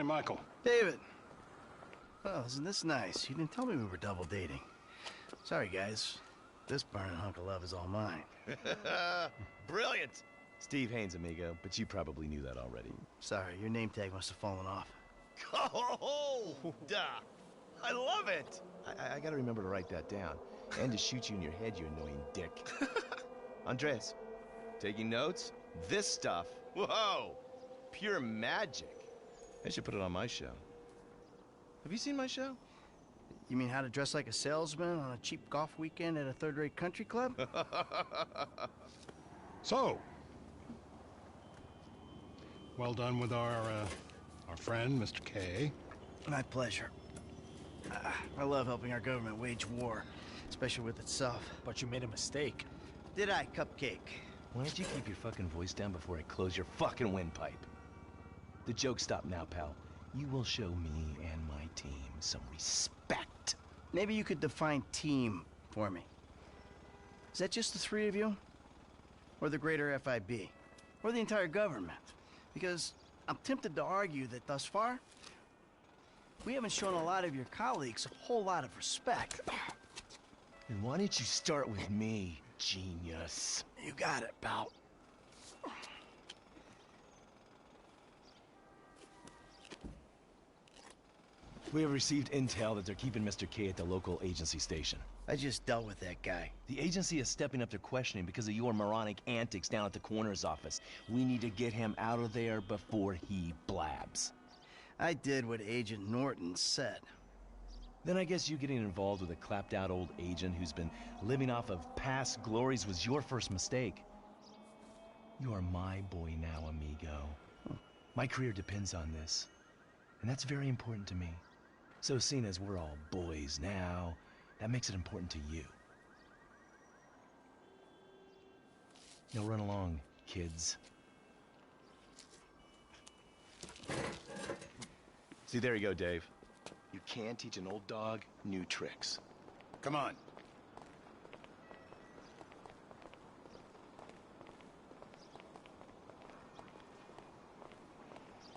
Hey, Michael. David. Oh, isn't this nice? You didn't tell me we were double dating. Sorry, guys. This burning hunk of love is all mine. Brilliant! Steve Haynes, amigo, but you probably knew that already. Sorry, your name tag must have fallen off. Oh, duh! I love it! I gotta remember to write that down. And to shoot you in your head, you annoying dick. Andres, taking notes? This stuff, whoa! Pure magic. I should put it on my show. Have you seen my show? You mean how to dress like a salesman on a cheap golf weekend at a third-rate country club? So, well done with our friend, Mr. K. My pleasure. I love helping our government wage war, especially with itself. But you made a mistake. Did I, Cupcake? Why don't you keep your fucking voice down before I close your fucking windpipe? The joke stopped now, pal. You will show me and my team some respect. Maybe you could define team for me. Is that just the three of you? Or the greater FIB? Or the entire government? Because I'm tempted to argue that thus far, we haven't shown a lot of your colleagues a whole lot of respect. And why don't you start with me, genius? You got it, pal. We have received intel that they're keeping Mr. K at the local agency station. I just dealt with that guy. The agency is stepping up their questioning because of your moronic antics down at the coroner's office. We need to get him out of there before he blabs. I did what Agent Norton said. Then I guess you getting involved with a clapped-out old agent who's been living off of past glories was your first mistake. You are my boy now, amigo. My career depends on this, and that's very important to me. So seeing as we're all boys now, that makes it important to you. Now run along, kids. See, there you go, Dave. You can teach an old dog new tricks. Come on.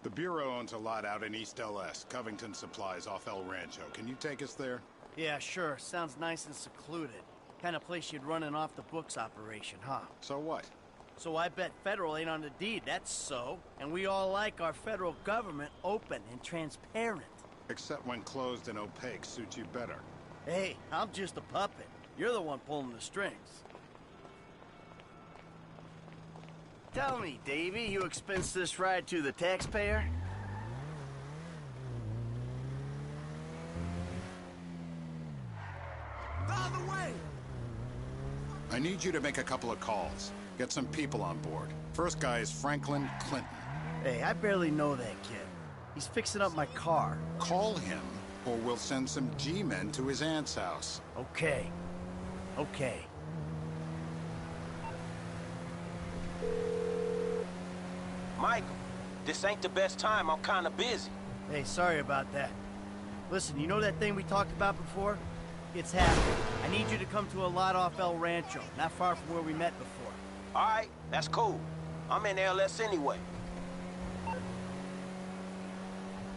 The Bureau owns a lot out in East LS, Covington Supplies off El Rancho. Can you take us there? Yeah, sure. Sounds nice and secluded. Kind of place you'd run an off-the-books operation, huh? So what? So I bet federal ain't on the deed, that's so. And we all like our federal government open and transparent. Except when closed and opaque suits you better. Hey, I'm just a puppet. You're the one pulling the strings. Tell me, Davy, you expense this ride to the taxpayer? Out of the way! I need you to make a couple of calls. Get some people on board. First guy is Franklin Clinton. Hey, I barely know that kid. He's fixing up my car. Call him, or we'll send some G-men to his aunt's house. Okay. Okay. Michael, this ain't the best time. I'm kinda busy. Hey, sorry about that. Listen, you know that thing we talked about before? It's happening. I need you to come to a lot off El Rancho, not far from where we met before. All right, that's cool. I'm in LS anyway.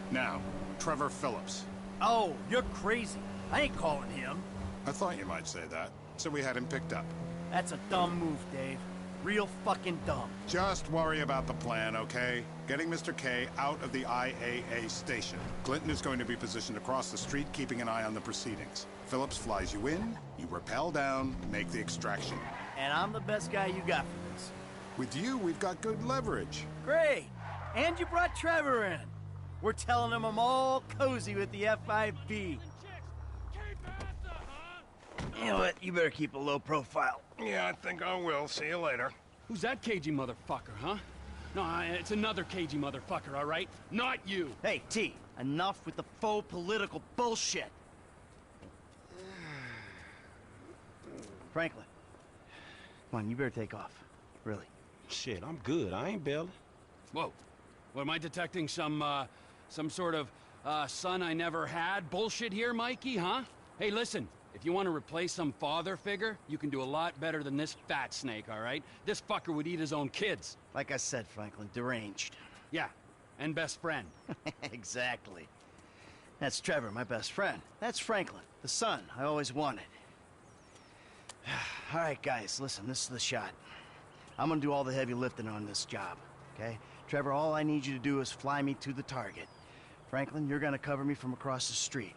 Now, Trevor Phillips. Oh, you're crazy. I ain't calling him. I thought you might say that, so we had him picked up. That's a dumb move, Dave. Real fucking dumb. Just worry about the plan, okay? Getting Mr. K out of the IAA station. Clinton is going to be positioned across the street, keeping an eye on the proceedings. Phillips flies you in, you rappel down, make the extraction. And I'm the best guy you got for this. With you, we've got good leverage. Great. And you brought Trevor in. We're telling him I'm all cozy with the FIB. You know what? You better keep a low profile. Yeah, I think I will. See you later. Who's that cagey motherfucker, huh? No, it's another cagey motherfucker, all right? Not you! Hey, T, enough with the faux political bullshit. Franklin, come on, you better take off. Really. Shit, I'm good. I ain't bailing. Whoa. What, am I detecting some sort of, son I never had bullshit here, Mikey, huh? Hey, listen. If you want to replace some father figure, you can do a lot better than this fat snake, all right? This fucker would eat his own kids. Like I said, Franklin, deranged. Yeah, and best friend. Exactly. That's Trevor, my best friend. That's Franklin, the son I always wanted. All right, guys, listen, this is the shot. I'm gonna do all the heavy lifting on this job, okay? Trevor, all I need you to do is fly me to the target. Franklin, you're gonna cover me from across the street.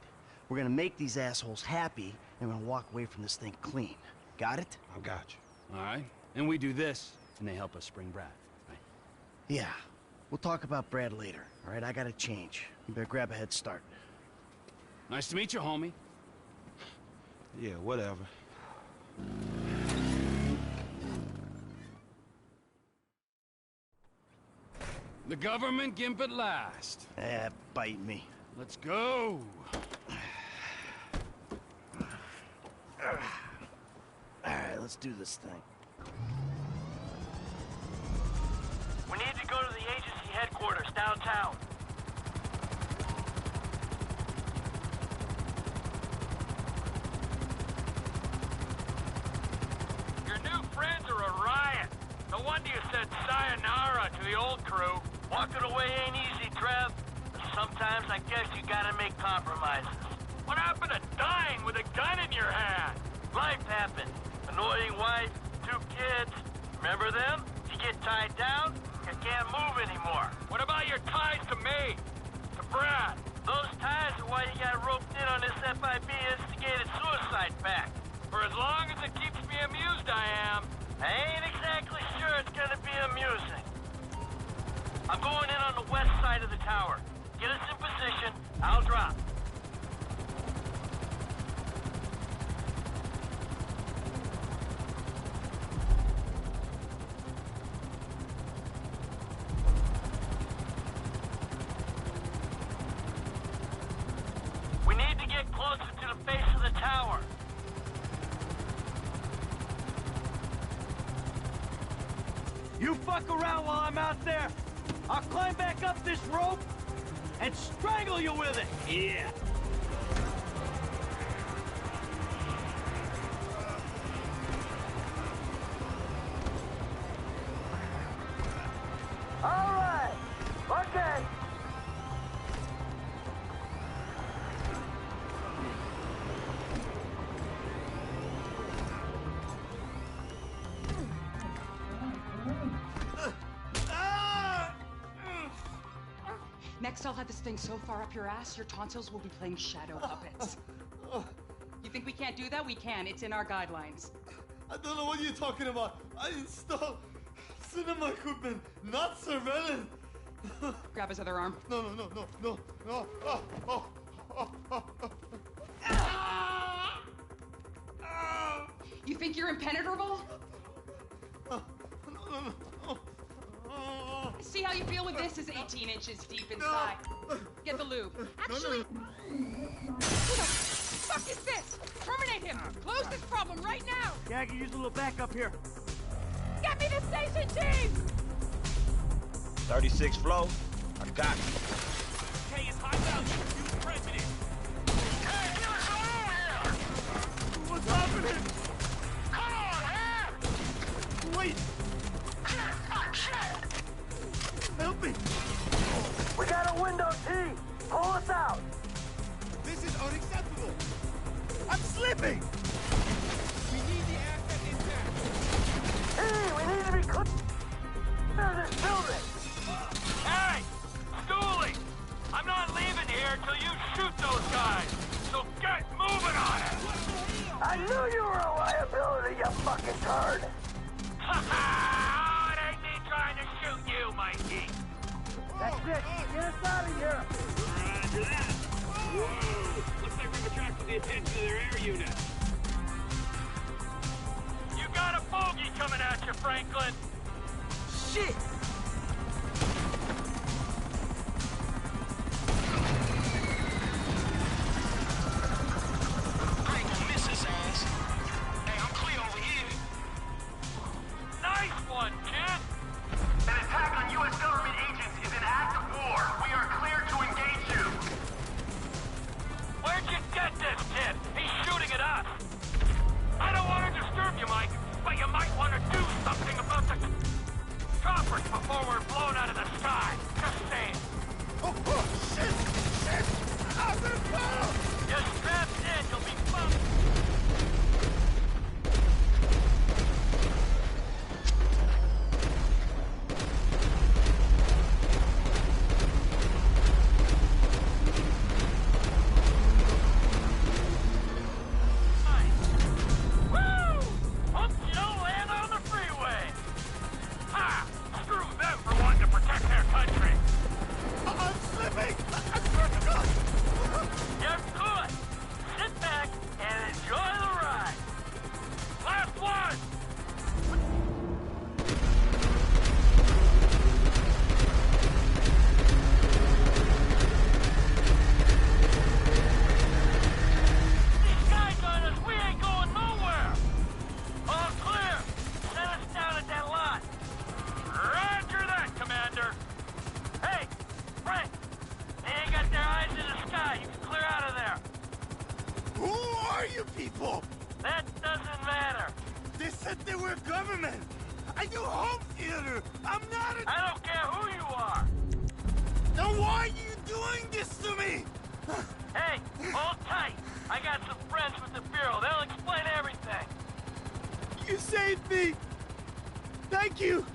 We're gonna make these assholes happy, and we're gonna walk away from this thing clean. Got it? I got you. All right? And we do this, and they help us spring Brad, right? Yeah. We'll talk about Brad later, all right? I gotta change. You better grab a head start. Nice to meet you, homie. Yeah, whatever. The government gimp at last. Bite me. Let's go. All right, let's do this thing. We need to go to the agency headquarters downtown. Your new friends are a riot. No wonder you said sayonara to the old crew. Walking away ain't easy, Trev. But sometimes I guess you gotta make compromises. What happened to dying with a gun in your hand? Life happened. Annoying wife, 2 kids. Remember them? You get tied down, you can't move anymore. What about your ties to me? To Brad? Those ties are why you got roped in on this FIB instigated suicide pact. For as long as it keeps me amused, I am. I ain't exactly sure it's gonna be amusing. I'm going in on the west side of the tower. Get us in position, I'll drop. We need to get closer to the face of the tower. You fuck around while I'm out there. I'll climb back up this rope and strangle you with it. Yeah. All right. Okay. Next, I'll have this thing so far up your ass, your tonsils will be playing shadow puppets. You think we can't do that? We can. It's in our guidelines. I don't know what you're talking about. I installed cinema equipment, not surveillance. Grab his other arm. No. You think you're impenetrable? No. See how you feel when this is 18 inches deep inside. Get the lube. Actually, who the fuck is this? Terminate him! Close this problem right now! Yeah, I can use a little backup here. Get me the station team! 36 flow. I got you. Hey, it's high value. Use president. Hey, give us a here! What's happening? Come on, man! Wait, Shit! help me. We got a window, T! Pull us out! This is unacceptable. I'm slipping. We need the asset intact. Hey, we need to be clear of this building! Hey! Stooley! I'm not leaving here till you shoot those guys! So get moving on it! I knew you were a liability, you fucking turd! Ha ha! It ain't me trying to shoot you, Mikey! That's it! Get us out of here! Roger that! Looks like we've attracted the attention of their air unit. You got a bogey coming at you, Franklin! Shit! I ain't gonna miss his ass. Hey, I'm clear over here. Nice one, kid! An attack on U.S. government agents is an act of war. We are clear to engage you. Where'd you get this, kid? He's shooting at us. I don't want to disturb you, Mike, but you might want to do something about the chopper talk. for a government. I do home theater. I'm not a... I don't care who you are. Then why are you doing this to me? Hey, hold tight. I got some friends with the Bureau. They'll explain everything. You saved me. Thank you.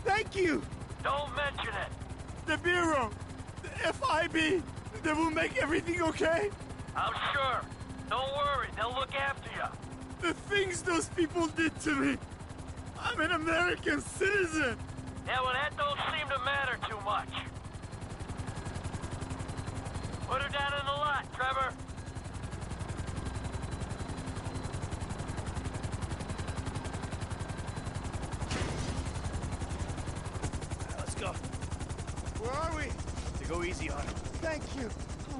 Thank you. Don't mention it. The Bureau, the FIB, they will make everything okay. I'm sure. Don't worry, they'll look after you. The things those people did to me. I'm an American citizen. Yeah, well, that don't seem to matter too much. Put her down in the lot, Trevor. Let's go. Where are we? To go easy on him. Thank you.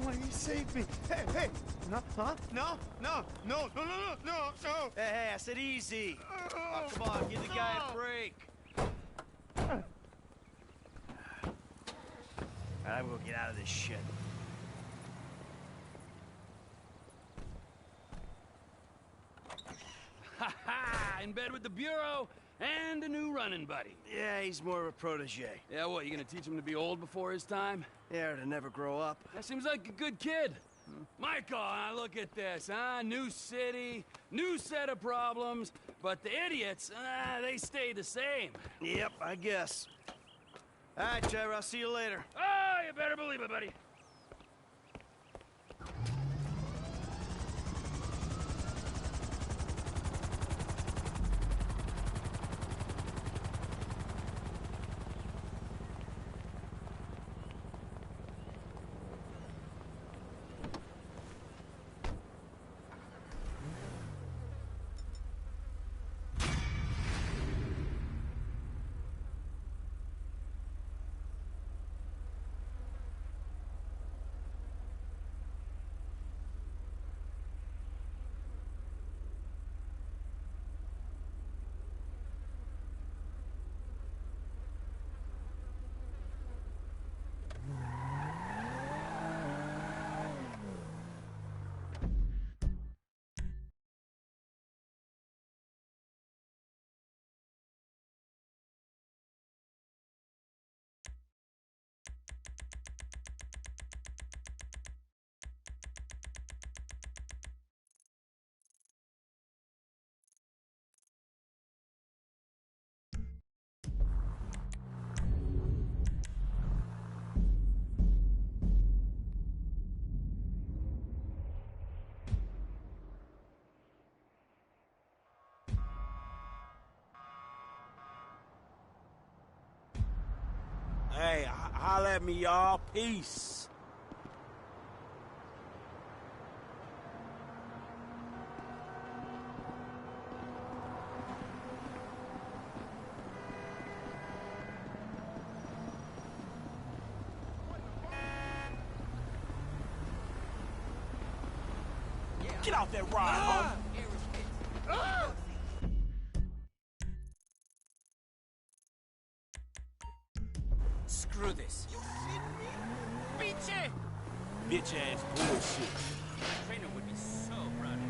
Oh, you saved me. Hey, hey. No, huh? No, no, no, no, no, no, no. Hey, I said easy. Oh, come on, give the guy a break. I will get out of this shit. Ha ha! In bed with the Bureau and a new running buddy. Yeah, he's more of a protege. Yeah, what, you gonna teach him to be old before his time? Yeah, to never grow up. That seems like a good kid. Michael, look at this, huh? New city, new set of problems, but the idiots, they stay the same. Yep, I guess. All right, Trevor, I'll see you later. Oh, you better believe it, buddy. Hey, holla at me, y'all. Peace. Get off that ride, homie. Screw this. You shitting me? Bitch! Bitch ass bullshit. Trainer would be so proud of you.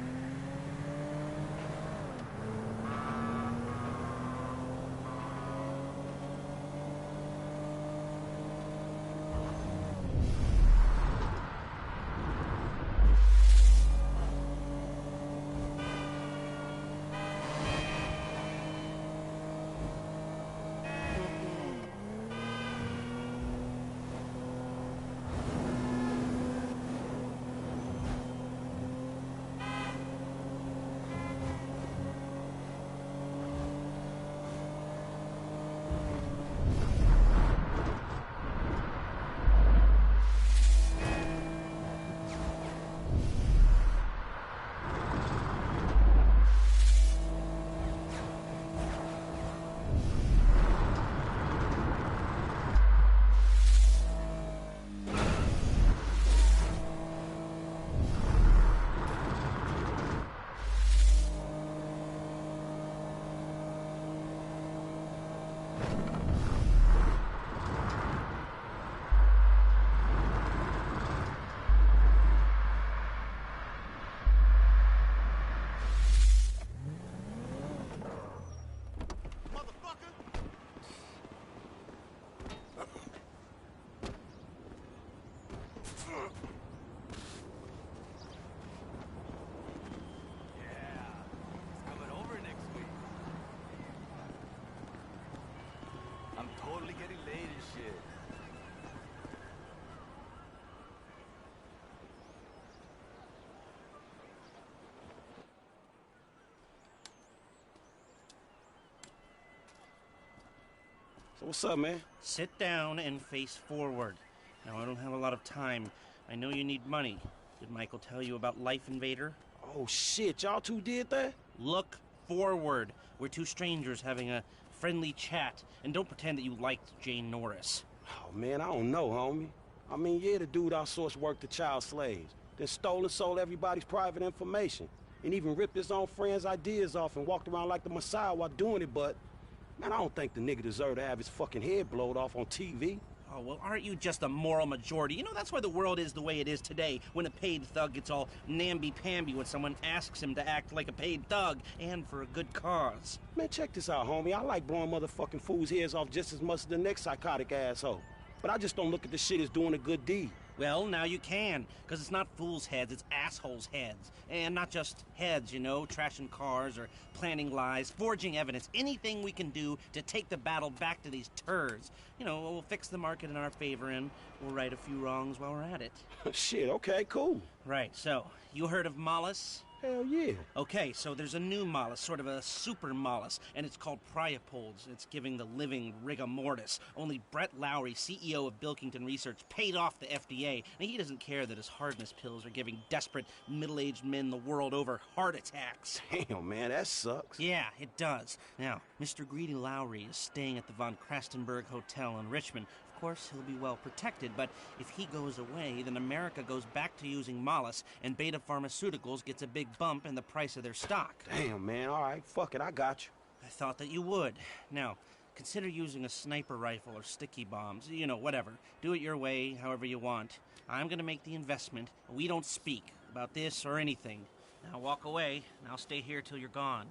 So what's up, man? Sit down and face forward. Now, I don't have a lot of time. I know you need money. Did Michael tell you about Life Invader? Oh, shit, y'all two did that? Look forward. We're two strangers having a friendly chat, and don't pretend that you liked Jane Norris. Oh, man, I don't know, homie. I mean, yeah, the dude outsourced work to child slaves, then stole and sold everybody's private information, and even ripped his own friends' ideas off and walked around like the Messiah while doing it, but, man, I don't think the nigga deserved to have his fucking head blowed off on TV. Oh, well, aren't you just a moral majority? You know, that's why the world is the way it is today, when a paid thug gets all namby-pamby when someone asks him to act like a paid thug, and for a good cause. Man, check this out, homie. I like blowing motherfucking fools' heads off just as much as the next psychotic asshole. But I just don't look at this shit as doing a good deed. Well, now you can, because it's not fools' heads, it's assholes' heads. And not just heads, you know, trashing cars or planning lies, forging evidence, anything we can do to take the battle back to these turds. You know, we'll fix the market in our favor and we'll right a few wrongs while we're at it. Shit, okay, cool. Right, so, you heard of Mollis? Hell yeah. Okay, so there's a new mollusk, sort of a super mollusk, and it's called priapods. It's giving the living rigor mortis. Only Brett Lowry, CEO of Bilkington Research, paid off the FDA, and he doesn't care that his hardness pills are giving desperate middle-aged men the world over heart attacks. Damn, man, that sucks. Yeah, it does. Now, Mr. Greedy Lowry is staying at the Von Krastenberg Hotel in Richmond. Of course, he'll be well protected, but if he goes away, then America goes back to using mollusk, and Beta Pharmaceuticals gets a big bump in the price of their stock. Damn, man, all right, fuck it, I got you. I thought that you would. Now, consider using a sniper rifle or sticky bombs, you know, whatever. Do it your way, however you want. I'm gonna make the investment. We don't speak about this or anything. Now walk away, and I'll stay here till you're gone.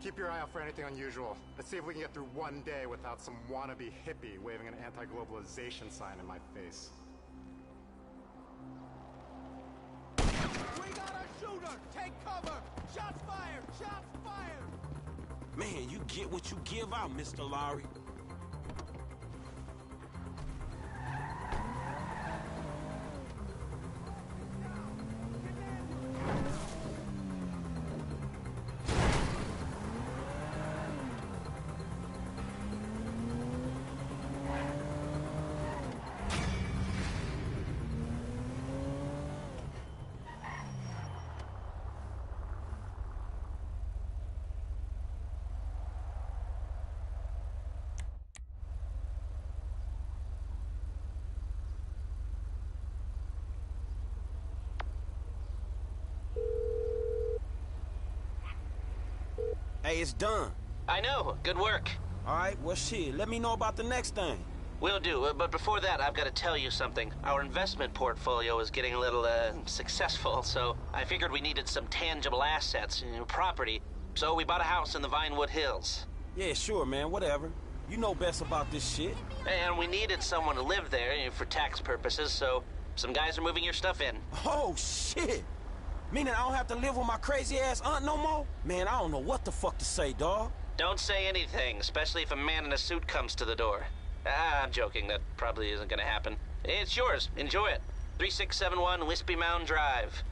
Keep your eye out for anything unusual. Let's see if we can get through one day without some wannabe hippie waving an anti-globalization sign in my face. We got a shooter! Take cover! Shots fired! Shots fired! Man, you get what you give out, Mr. Lowry. Hey, it's done. I know. Good work. All right, well, shit, let me know about the next thing. Will do, but before that, I've got to tell you something. Our investment portfolio is getting a little, successful, so I figured we needed some tangible assets, property. So we bought a house in the Vinewood Hills. Yeah, sure, man, whatever. You know best about this shit. And we needed someone to live there for tax purposes, so some guys are moving your stuff in. Oh, shit! Meaning I don't have to live with my crazy-ass aunt no more? Man, I don't know what the fuck to say, dawg. Don't say anything, especially if a man in a suit comes to the door. I'm joking. That probably isn't gonna happen. It's yours. Enjoy it. 3671 Wispy Mound Drive.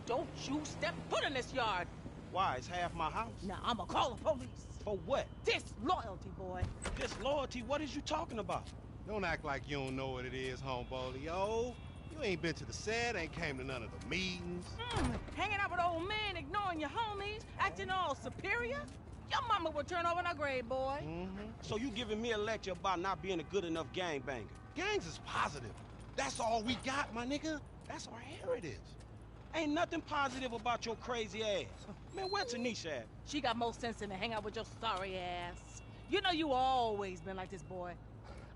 Don't you step foot in this yard. Why? It's half my house. Now, I'ma call the police. For what? Disloyalty, boy. Disloyalty? What is you talking about? Don't act like you don't know what it is, homeboy. Yo, you ain't been to the set, ain't came to none of the meetings. Hanging out with old men, ignoring your homies, acting all superior? Your mama would turn over in her grave, boy. So you giving me a lecture about not being a good enough gangbanger? Gangs is positive. That's all we got, my nigga. That's our heritage. Ain't nothing positive about your crazy ass. Man, where Tanisha at? She got more sense than to hang out with your sorry ass. You know you always been like this, boy.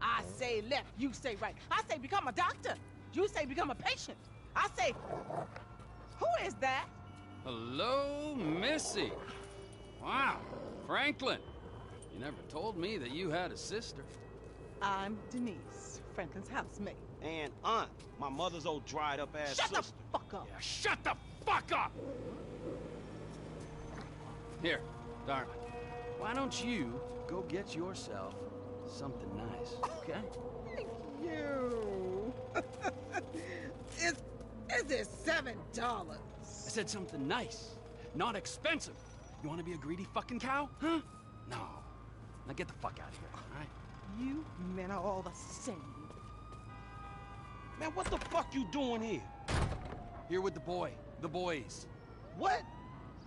I say left, you say right. I say become a doctor. You say become a patient. I say, who is that? Hello, Missy. Wow, Franklin. You never told me that you had a sister. I'm Denise, Franklin's housemate. And aunt, my mother's old dried up ass sister. Shut the fuck up. Yeah, shut the fuck up! Here, darling. Why don't you go get yourself something nice, okay? Thank you. Is it $7? I said something nice, not expensive. You want to be a greedy fucking cow, huh? No. Now get the fuck out of here, all right? You men are all the same. Man, what the fuck you doing here? Here with the boys. What?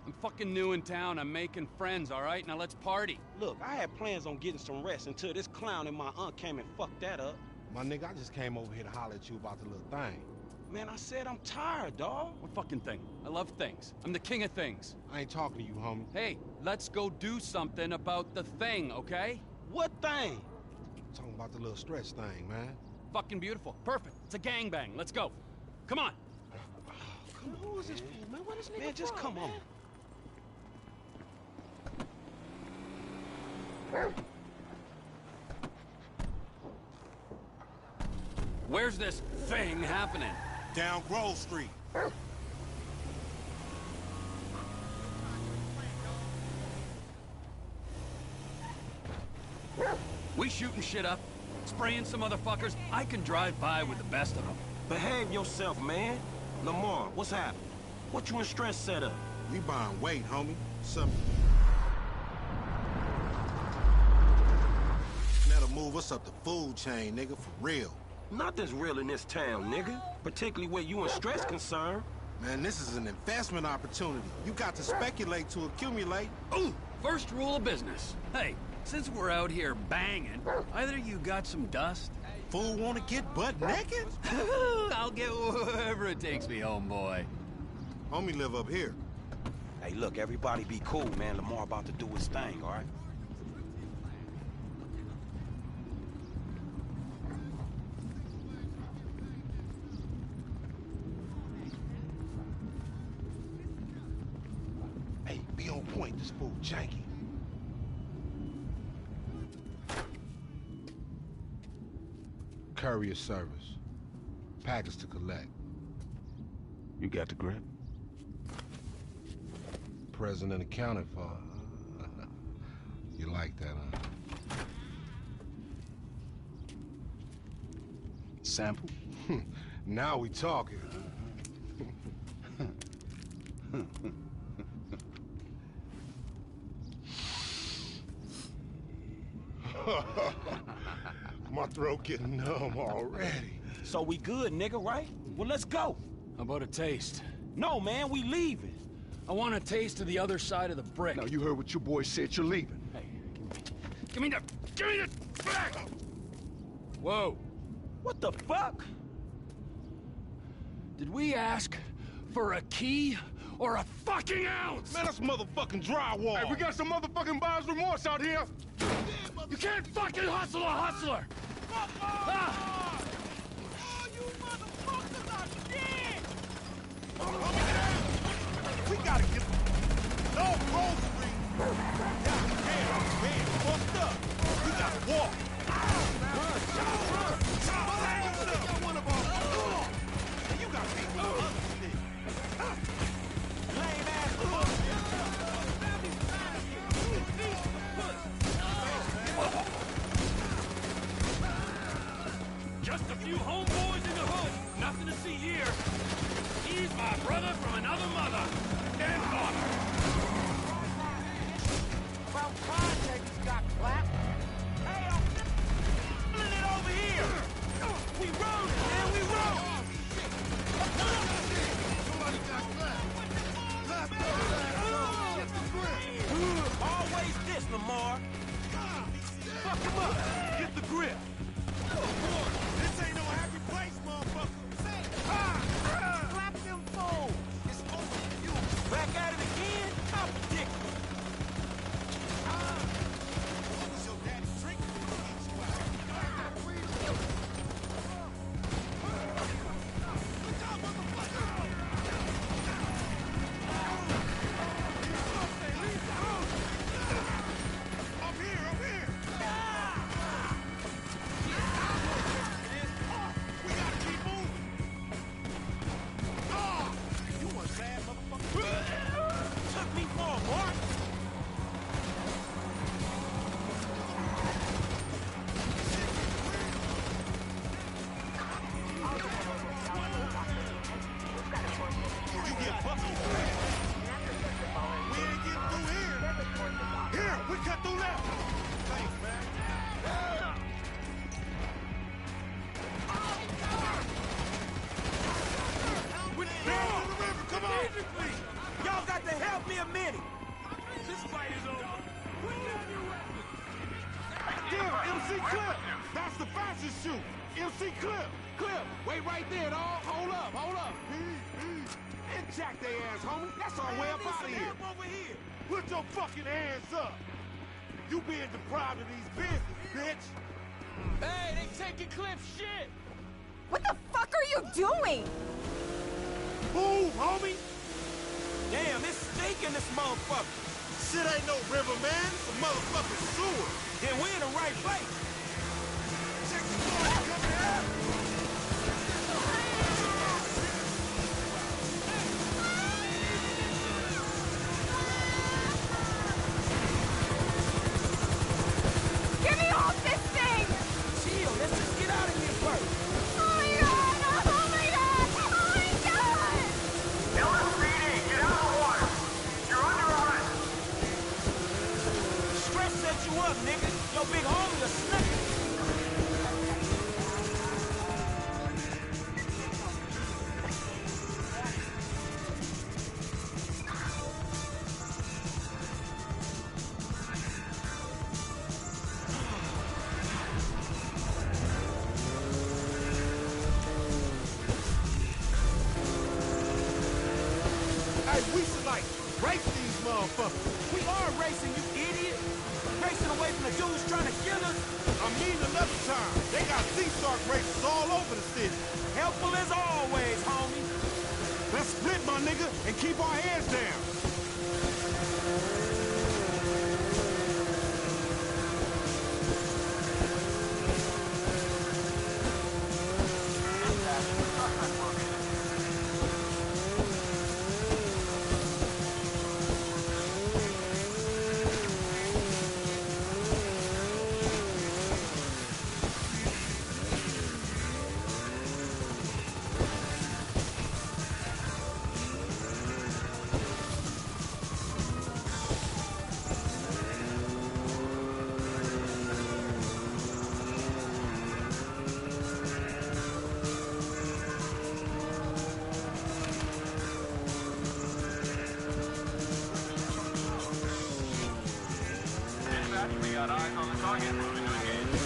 I'm fucking new in town. I'm making friends, all right? Now let's party. Look, I had plans on getting some rest until this clown and my aunt came and fucked that up. My nigga, I just came over here to holler at you about the little thing. Man, I said I'm tired, dawg. What fucking thing? I love things. I'm the king of things. I ain't talking to you, homie. Hey, let's go do something about the thing, okay? What thing? Talking about the little stretch thing, man. Fucking beautiful. Perfect. It's a gangbang. Let's go. Come on. Come on, who is this fool, man? Where this nigga just come on. Where's this thing happening? Down Grove Street. We shooting shit up, spraying some motherfuckers. I can drive by with the best of them. Behave yourself, man. Lamar, what's happening? What you and Stress set up? We buying weight, homie. Something that'll move us up the food chain, nigga, for real. Nothing's real in this town, nigga. Particularly where you and Stress concerned. Man, this is an investment opportunity. You got to speculate to accumulate. Ooh, first rule of business. Hey, since we're out here banging, either you got some dust? Fool wanna get butt naked? I'll get wherever it takes me, homeboy. Homie live up here. Hey, look, everybody be cool, man. Lamar about to do his thing, all right? Hey, be on point. This fool janky. Courier service. Package to collect. You got the grip? Present and accounted for. You like that, huh? Sample? Now we talking. My throat getting numb already. So we good, nigga, right? Well, let's go. How about a taste? No, man, we leaving. I want a taste of the other side of the brick. Now, you heard what your boy said. You're leaving. Hey, give me the back! Whoa. What the fuck? Did we ask for a key or a fucking ounce? Man, that's motherfucking drywall. Hey, we got some motherfucking buyer's remorse out here. You can't fucking hustle a hustler! Ah! Oh, you motherfuckers are dead! We gotta get... No, Grove Street! Man, fucked up. We gotta walk. Run, run. Save yourself. One of them. You gotta be lame ass Just a few homeboys in the hood. Nothing to see here. He's my brother from another mother and father. About context got clapped. Hey, I'm spilling it over here. We rode it, man, we rode. Somebody got clapped. Get the grip. Always this, Lamar. Fuck him up. Get the grip. This ain't no happy place, motherfucker. Clap them fools. It's over you. Back at it again? How ridiculous. What was your daddy's drink? Up here, up here. MC Clip! That's the fastest shoot! MC Clip! Clip! Wait right there, dog! Hold up, hold up! And jack their ass, homie! That's our way up out of here! Over here! Put your fucking hands up! You being deprived of these business, bitch! Hey, they taking Clip's shit! What the fuck are you doing? Move, homie! Damn, it's stinking this motherfucker. Shit ain't no river, man. It's a motherfucking sewer. Then we're in the right place. Check the floor, coming out. Get me off this thing! Chill, let's just get out of here first. Oh my god! Oh my god! Oh my god! LSPD, get out of the water. You're under arrest. Stress set you up, nigga. Your big homie a snake. Hey, we should like race these motherfuckers. We are racing, you idiot. Racing away from the dudes trying to kill us. I mean another time. They got C-Shark races all over the city. Helpful as always, homie. Let's split, my nigga, and keep our heads down. We got eyes on the target. Moving to engage.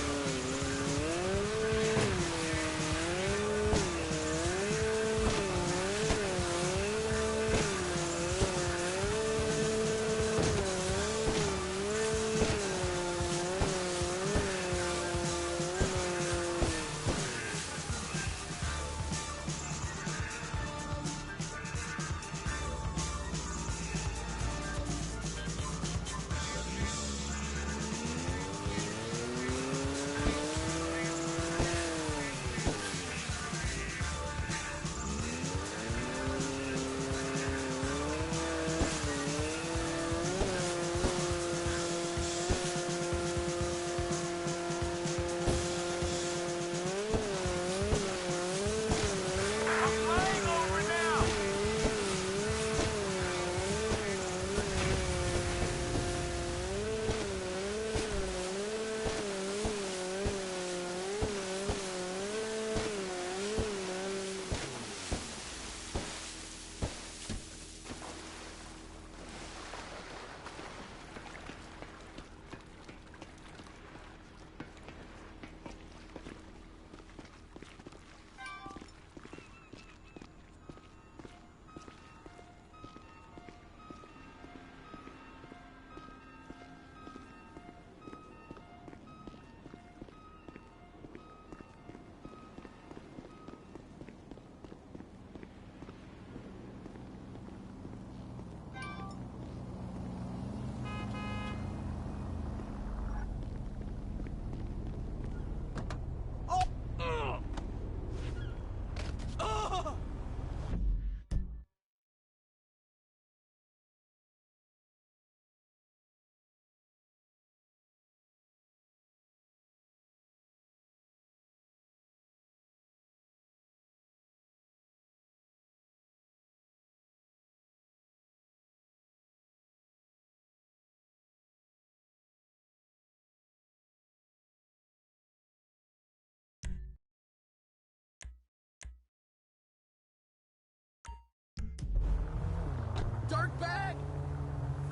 Dirtbag?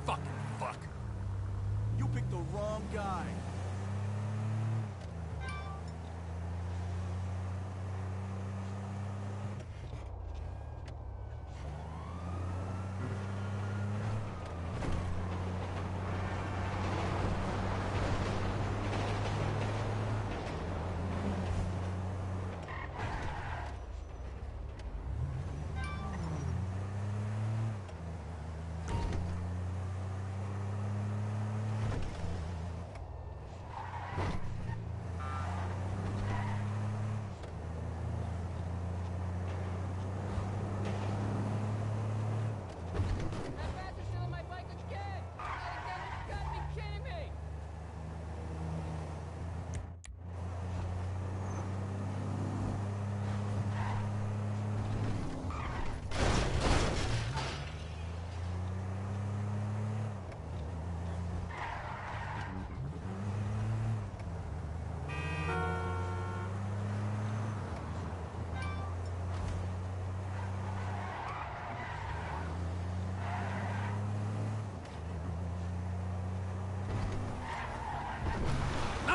Fucking fuck. You picked the wrong guy.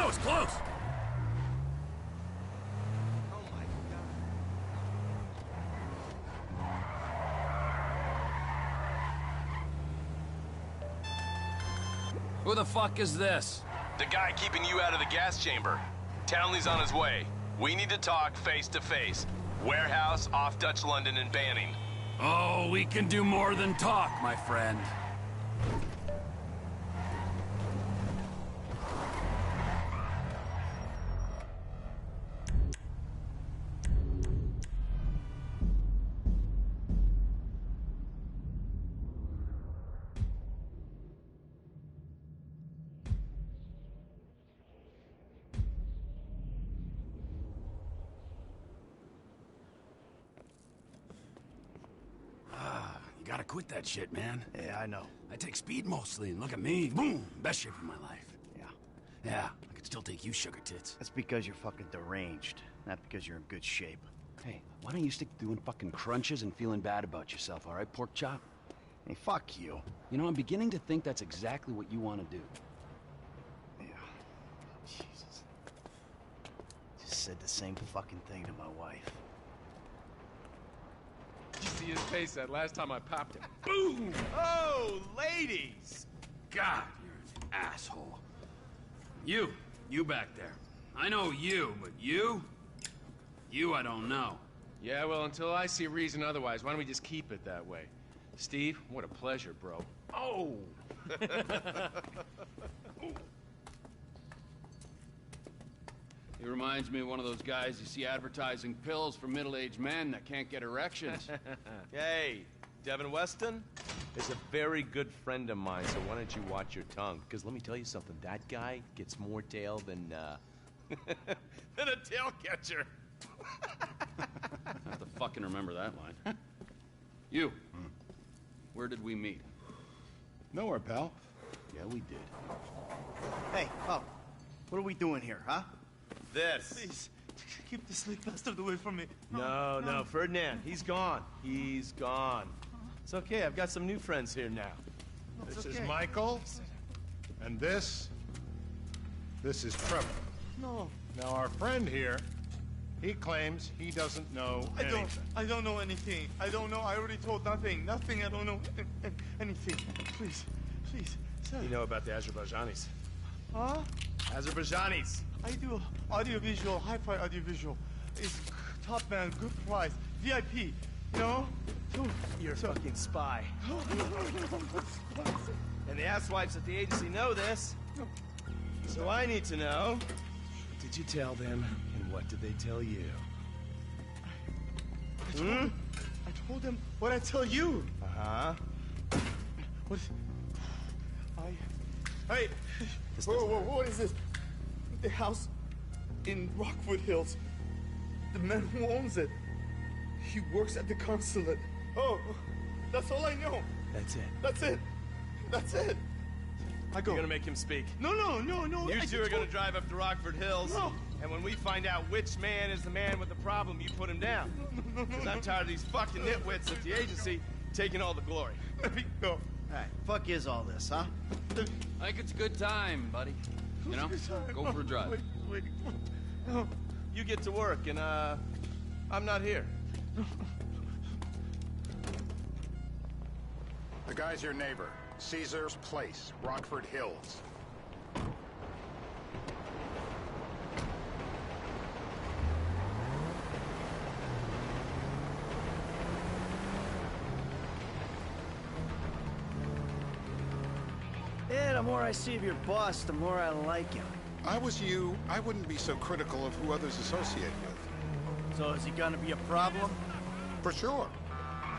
was close. Who the fuck is this? The guy keeping you out of the gas chamber. Townley's on his way. We need to talk face to face. Warehouse off Dutch London and Banning. Oh, we can do more than talk, my friend. You gotta quit that shit, man. Yeah, I know. I take speed mostly, and look at me. Boom! Best shape of my life. Yeah. Yeah, I could still take you, sugar tits. That's because you're fucking deranged, not because you're in good shape. Hey, why don't you stick to doing fucking crunches and feeling bad about yourself, all right, pork chop? Hey, fuck you. You know, I'm beginning to think that's exactly what you want to do. Yeah. Jesus. Just said the same fucking thing to my wife. Did you see his face that last time I popped him? Boom! Oh, ladies! God, you're an asshole. You back there. I know you, but you I don't know. Yeah, well, until I see reason otherwise, why don't we just keep it that way? Steve, what a pleasure, bro. Oh! He reminds me of one of those guys you see advertising pills for middle-aged men that can't get erections. Hey, Devin Weston is a very good friend of mine, so why don't you watch your tongue? Because let me tell you something, that guy gets more tail than, than a tail catcher. I have to fucking remember that line. You. Where did we meet? Nowhere, pal. Yeah, we did. Hey, oh, what are we doing here, huh? This. Please, keep the sleep bastard away from me. No, Ferdinand, he's gone. He's gone. It's okay, I've got some new friends here now. This is Michael, and this is Trevor. No. Now, our friend here, he claims he doesn't know anything. I don't know anything. I don't know. I already told nothing. I don't know anything. Please, sir. You know about the Azerbaijanis? Huh? Azerbaijanis. I do audiovisual, hi-fi audiovisual. It's top man, good price, VIP. You know? You're a fucking spy. And the asswipes at the agency know this. So I need to know, what did you tell them, and what did they tell you? I told them what I tell you. Uh-huh. What? Hey! Whoa, what is this? The house in Rockwood Hills. The man who owns it. He works at the consulate. Oh, that's all I know. That's it. That's it. I go. You're gonna make him speak. No. You two are gonna drive up to Rockford Hills. No. And when we find out which man is the man with the problem, you put him down. No. Because I'm tired of these fucking nitwits at the agency taking all the glory. Let me go. All right, fuck is all this, huh? I think it's a good time, buddy. You know? Go for a drive. Wait. No. You get to work, and, I'm not here. The guy's your neighbor. Caesar's Place, Rockford Hills. Yeah, the more I see of your boss, the more I like him. I was you, I wouldn't be so critical of who others associate with. So is he gonna be a problem? For sure.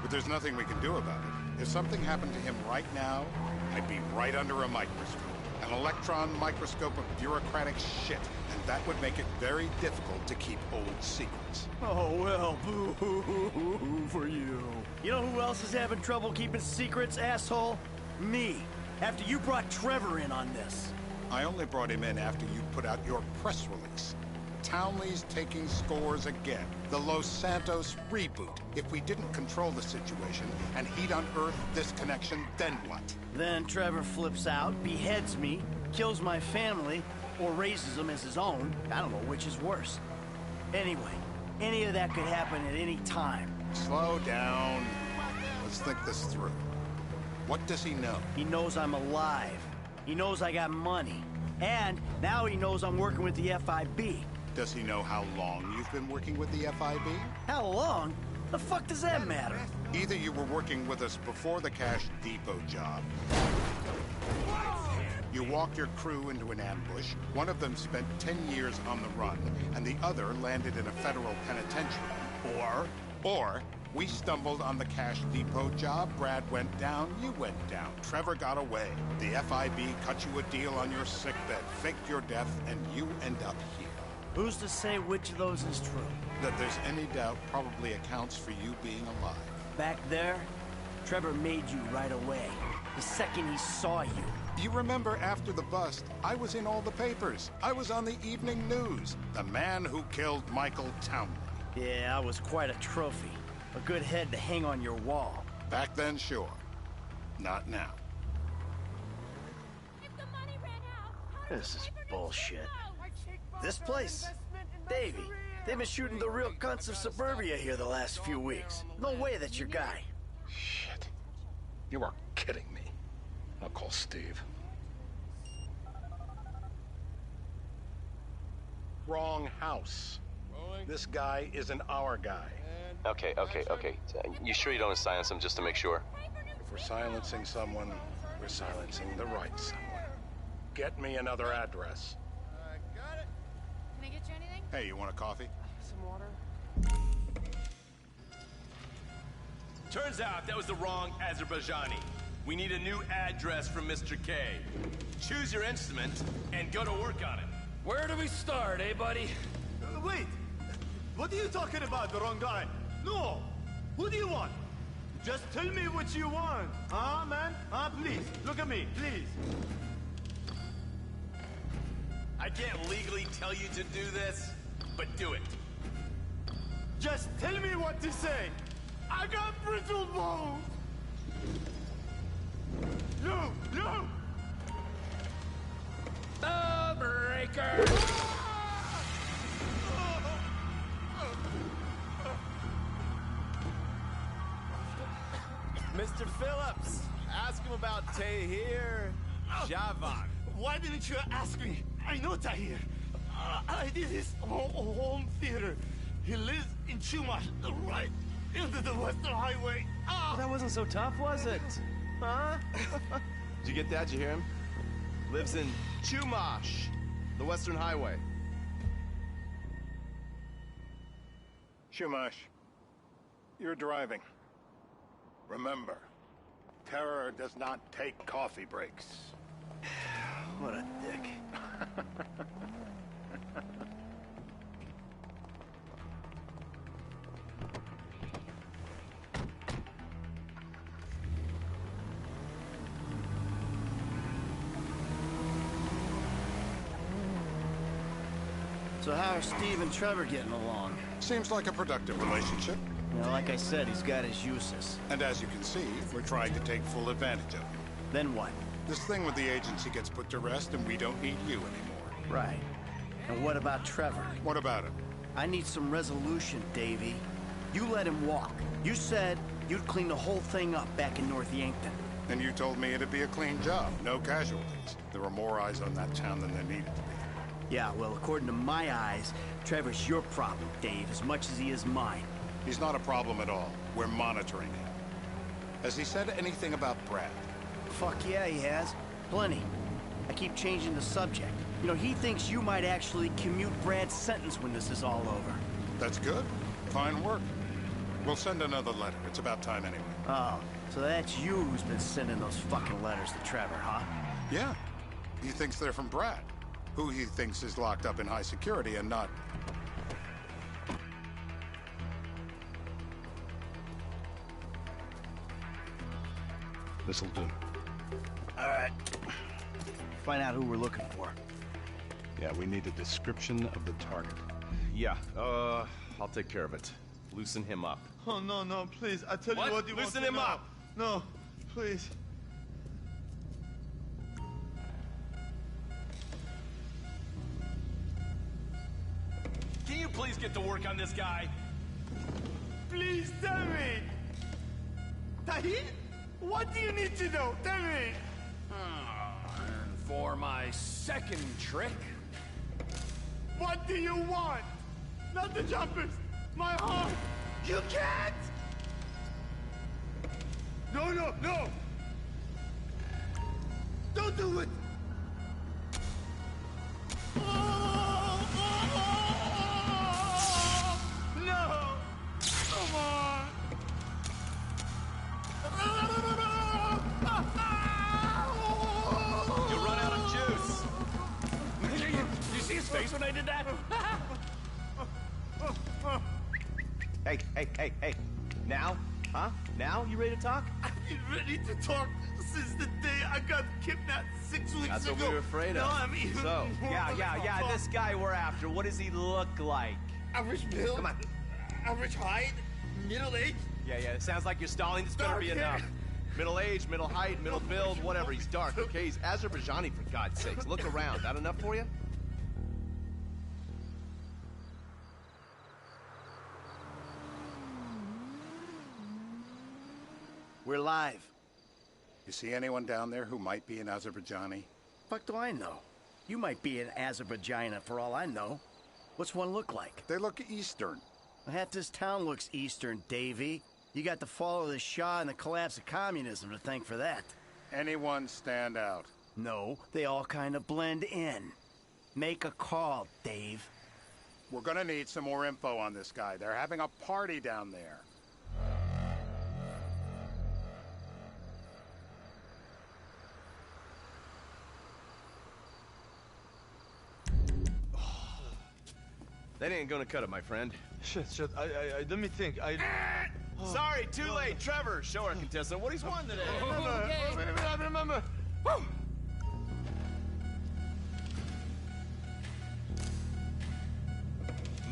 But there's nothing we can do about it. If something happened to him right now, I'd be right under a microscope. An electron microscope of bureaucratic shit. And that would make it very difficult to keep old secrets. Oh, well, boo-hoo-hoo-hoo for you. You know who else is having trouble keeping secrets, asshole? Me. After you brought Trevor in on this. I only brought him in after you put out your press release. Townley's taking scores again. The Los Santos reboot. If we didn't control the situation and he'd unearthed this connection, then what? Then Trevor flips out, beheads me, kills my family, or raises them as his own. I don't know which is worse. Anyway, any of that could happen at any time. Slow down. Let's think this through. What does he know? He knows I'm alive. He knows I got money. And now he knows I'm working with the FIB. Does he know how long you've been working with the FIB? How long? The fuck does that matter? Either you were working with us before the Cash Depot job. You walked your crew into an ambush. One of them spent 10 years on the run, and the other landed in a federal penitentiary. Or we stumbled on the Cash Depot job. Brad went down, you went down. Trevor got away. The FIB cut you a deal on your sickbed, faked your death, and you end up here. Who's to say which of those is true? That there's any doubt probably accounts for you being alive. Back there, Trevor made you right away. The second he saw you. You remember after the bust, I was in all the papers. I was on the evening news. The man who killed Michael Townley. Yeah, I was quite a trophy. A good head to hang on your wall. Back then, sure. Not now. This is bullshit. This place? Davey, they've been shooting the real cunts of suburbia here the last few weeks. No way that's your guy. Shit. You are kidding me. I'll call Steve. Wrong house. This guy isn't our guy. Okay. You sure you don't silence him just to make sure? If we're silencing someone, we're silencing the right someone. Get me another address. Got it. Can I get you anything? Hey, you want a coffee? Some water. Turns out that was the wrong Azerbaijani. We need a new address from Mr. K. Choose your instrument and go to work on it. Where do we start, eh, buddy? Wait! What are you talking about, the wrong guy? No! Who do you want? Just tell me what you want. Huh, man? Please, look at me, please. I can't legally tell you to do this, but do it. Just tell me what to say. I got brittle bones. No! The breaker! Mr. Phillips, ask him about Tahir Javan. Why didn't you ask me? I know Tahir. I did his home theater. He lives in Chumash, right into the Western Highway. Well, that wasn't so tough, was it? Huh? Did you get that? Did you hear him? Lives in Chumash, the Western Highway. Shumash, you're driving. Remember, terror does not take coffee breaks. What a dick. So how are Steve and Trevor getting along? Seems like a productive relationship. You know, like I said, he's got his uses. And as you can see, we're trying to take full advantage of it. Then what? This thing with the agency gets put to rest and we don't need you anymore. Right. And what about Trevor? What about him? I need some resolution, Davey. You let him walk. You said you'd clean the whole thing up back in North Yankton. And you told me it'd be a clean job, no casualties. There were more eyes on that town than there needed to be. Yeah, well, according to my eyes, Trevor's your problem, Dave, as much as he is mine. He's not a problem at all. We're monitoring him. Has he said anything about Brad? Fuck yeah, he has. Plenty. I keep changing the subject. You know, he thinks you might actually commute Brad's sentence when this is all over. That's good. Fine work. We'll send another letter. It's about time anyway. Oh, so that's you who's been sending those fucking letters to Trevor, huh? Yeah. He thinks they're from Brad, who he thinks is locked up in high security and not... This'll do. All right. Find out who we're looking for. Yeah, we need a description of the target. Yeah, I'll take care of it. Loosen him up. Oh, no, please. I tell you what you Loosen want to him know. up! No, please. just get to work on this guy? Please tell me. Tahir, what do you need to know? Tell me. And for my second trick... What do you want? Not the jumpers. My heart. You can't. No, no, no. Don't do it. No. Come on. You run out of juice. You see his face when I did that? Hey. Now? Huh? Now? You ready to talk? I've been ready to talk since the day I got kidnapped 6 weeks That's ago. what we were afraid of. No, I mean... So, yeah, this guy we're after, what does he look like? Average build? Come on. Average height? Middle age? Yeah, it sounds like you're stalling. This better be enough. Middle age, middle height, middle build, whatever. He's dark, okay? He's Azerbaijani, for God's sakes. Look around. That enough for you? We're live. You see anyone down there who might be an Azerbaijani? Fuck do I know? You might be an Azerbaijani for all I know. What's one look like? They look Eastern. Half this town looks Eastern, Davy. You got the fall of the Shah and the collapse of communism to thank for that. Anyone stand out? No, they all kind of blend in. Make a call, Dave. We're gonna need some more info on this guy. They're having a party down there. That ain't gonna cut it, my friend. Shit. Let me think. Sorry, too late. Trevor, show our contestant what he's won today. I remember.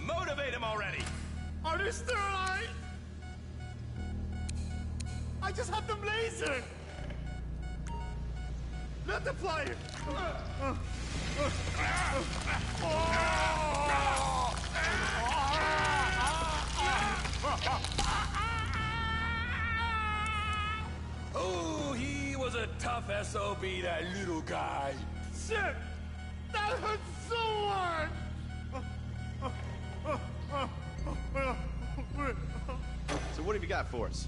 Motivate him already. Are they still alive? I just have them laser. Not the flyer. Oh, he was a tough SOB, that little guy. Shit! That hurts so hard! So what have you got for us?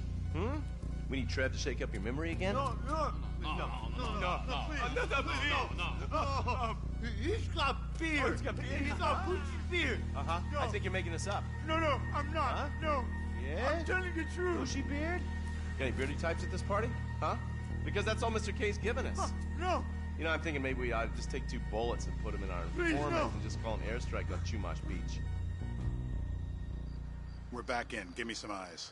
We need Trev to shake up your memory again? No. He's got beard. Oh, he's got beard? He's got bushy beard. Uh-huh. No. I think you're making this up. No, I'm not. Huh? No. Yeah? I'm telling the truth. Bushy beard? Got any beardy types at this party? Huh? Because that's all Mr. K's given us. No. You know, I'm thinking maybe we ought to just take 2 bullets and put them in our informant and just call an airstrike on Chumash Beach. We're back in. Give me some eyes.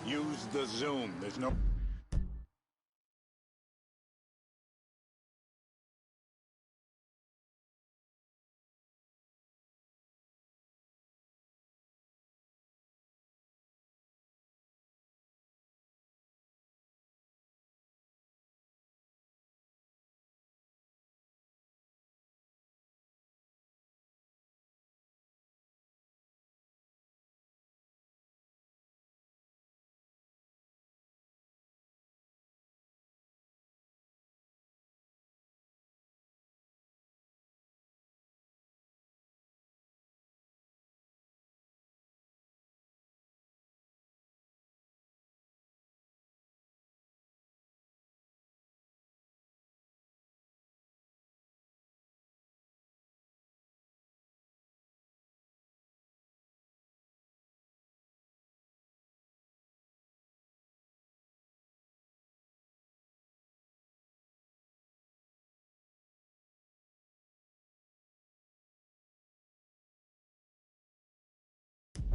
Use the zoom. There's no...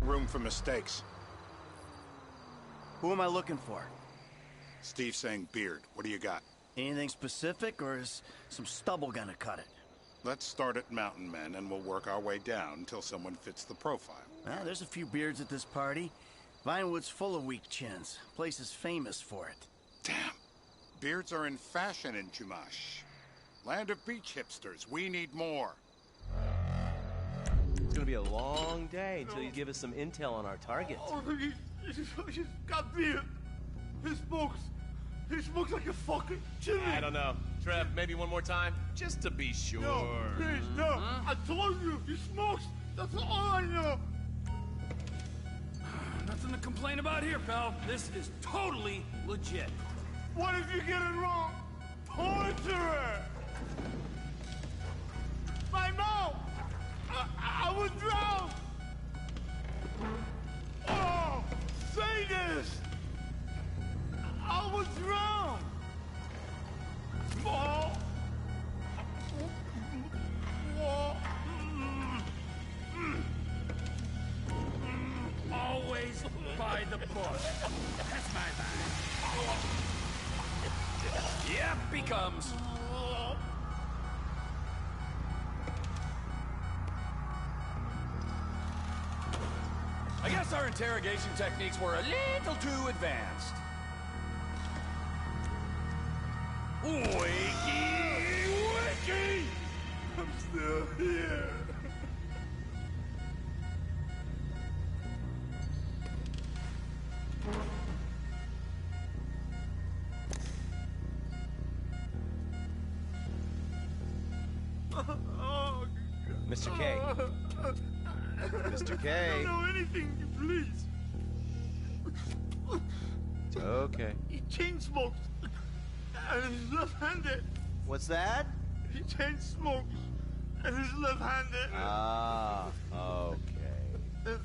Room for mistakes. Who am I looking for? Steve saying beard. What do you got? Anything specific, or is some stubble gonna cut it? Let's start at Mountain Men, and we'll work our way down until someone fits the profile. There's a few beards at this party. Vinewood's full of weak chins. Place is famous for it. Damn. Beards are in fashion in Chumash. Land of beach hipsters. We need more. It's gonna be a long day until you give us some intel on our target. Oh, he's got beer. He smokes like a fucking chimney. I don't know. Trev, maybe one more time? Just to be sure. No, please, no. I told you, he smokes. That's all I know. Nothing to complain about here, pal. This is totally legit. What if you get it wrong? Torturer! My mom! I was drowned! Oh! Say this! I was drowned! Mom! Always by the book. That's my bad. Yep, he comes. I guess our interrogation techniques were a little too advanced. Wakey, wakey! I'm still here. Mr. K. Mr. K. I don't know anything, please. It's okay. He chain smokes. And he's left-handed. What's that? He chain smokes. And he's left-handed. Ah, okay.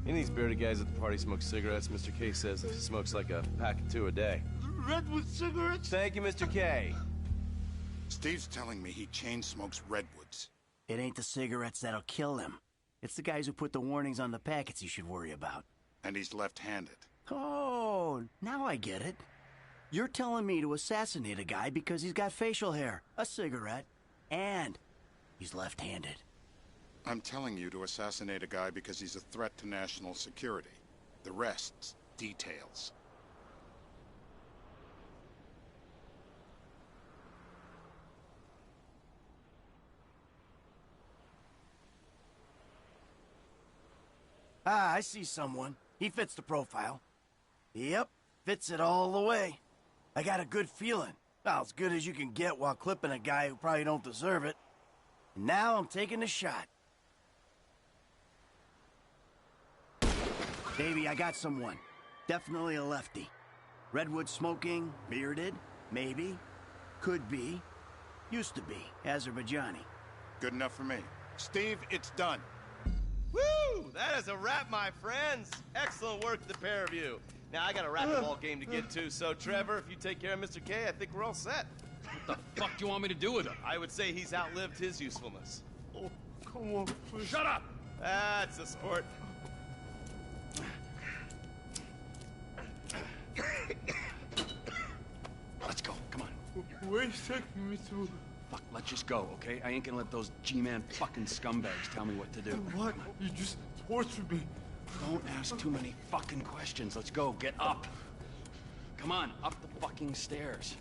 Any of these bearded guys at the party smoke cigarettes. Mr. K says he smokes like a pack of 2 a day. Redwood cigarettes? Thank you, Mr. K. Steve's telling me he chain smokes redwoods. It ain't the cigarettes that'll kill him. It's the guys who put the warnings on the packets you should worry about. And he's left-handed. Oh, now I get it. You're telling me to assassinate a guy because he's got facial hair, a cigarette, and he's left-handed. I'm telling you to assassinate a guy because he's a threat to national security. The rest's details. Ah, I see someone. He fits the profile. Yep, fits it all the way. I got a good feeling. Well, as good as you can get while clipping a guy who probably don't deserve it. And now I'm taking the shot. Baby, I got someone. Definitely a lefty. Redwood smoking, bearded, maybe, could be, used to be, Azerbaijani. Good enough for me. Steve, it's done. Woo! That is a wrap, my friends. Excellent work, the pair of you. Now, I got a racquetball game to get to, so Trevor, if you take care of Mr. K, I think we're all set. What the fuck do you want me to do with him? I would say he's outlived his usefulness. Oh, come on, please. Shut up! That's a sport. Let's go, come on. Where's taking me to? Fuck, let's just go, okay? I ain't gonna let those G-Man fucking scumbags tell me what to do. What? You just tortured me. Don't ask too many fucking questions. Let's go, get up. Come on, up the fucking stairs.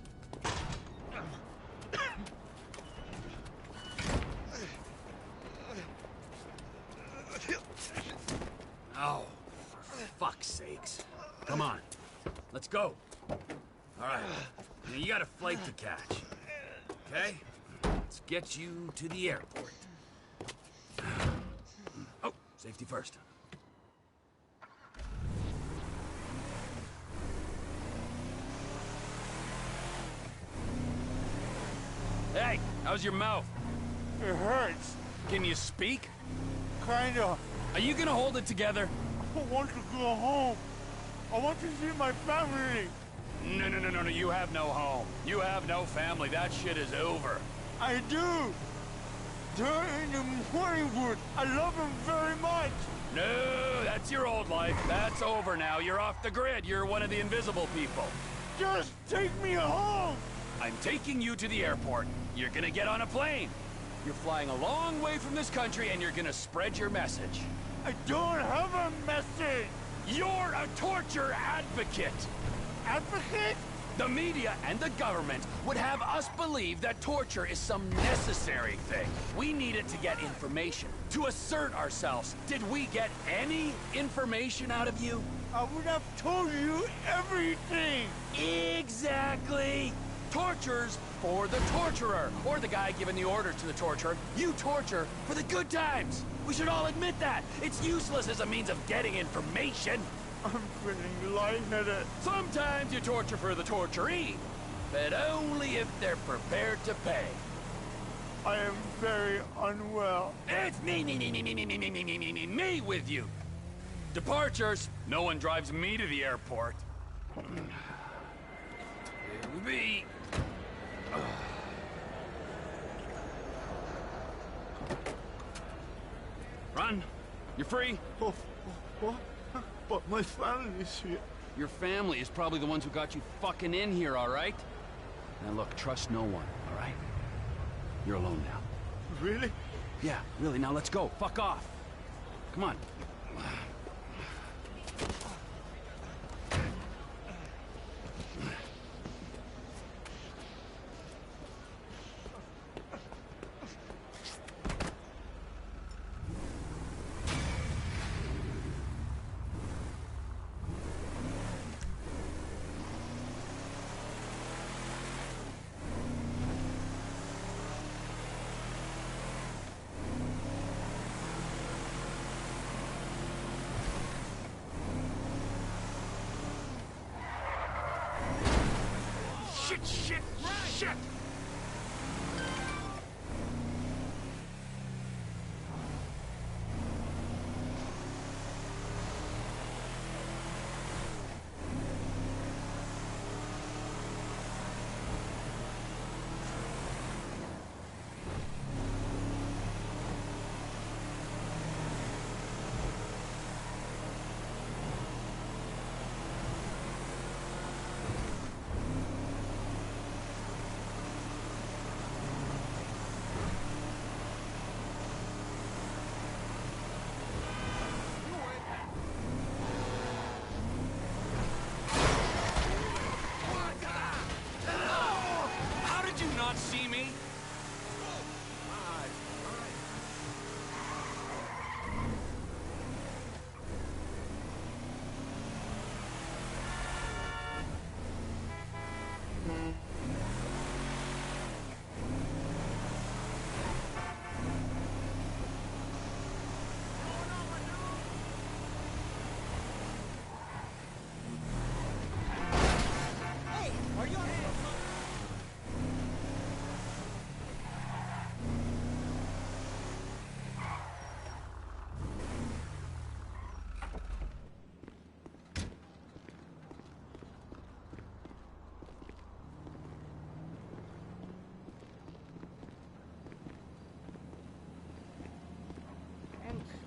Oh, for fuck's sakes. Come on, let's go. All right, now you got a flight to catch, okay? Let's get you to the airport. Oh, safety first. Hey, how's your mouth? It hurts. Can you speak? Kinda. Are you gonna hold it together? I want to go home. I want to see my family. No, you have no home. You have no family. That shit is over. I do. They're in the morning wood. I love them very much. No, that's your old life. That's over now. You're off the grid. You're one of the invisible people. Just take me home. I'm taking you to the airport. You're gonna get on a plane. You're flying a long way from this country and you're gonna spread your message. I don't have a message. You're a torture advocate. Advocate? The media and the government would have us believe that torture is some necessary thing. We need it to get information, to assert ourselves. Did we get any information out of you? I would have told you everything. Exactly. Torture's for the torturer, or the guy giving the order to the torturer. You torture for the good times. We should all admit that. It's useless as a means of getting information. I'm feeling lightheaded. Sometimes you torture for the torturee, but only if they're prepared to pay. I am very unwell. It's me with you. Departures. No one drives me to the airport. It'll be... Run. You're free. Oh, what? But my family's here. Your family is probably the ones who got you fucking in here, all right? Now look, trust no one, all right? You're alone now. Really? Yeah, really. Now let's go. Fuck off. Come on. Shit! See me? Hey, are you on?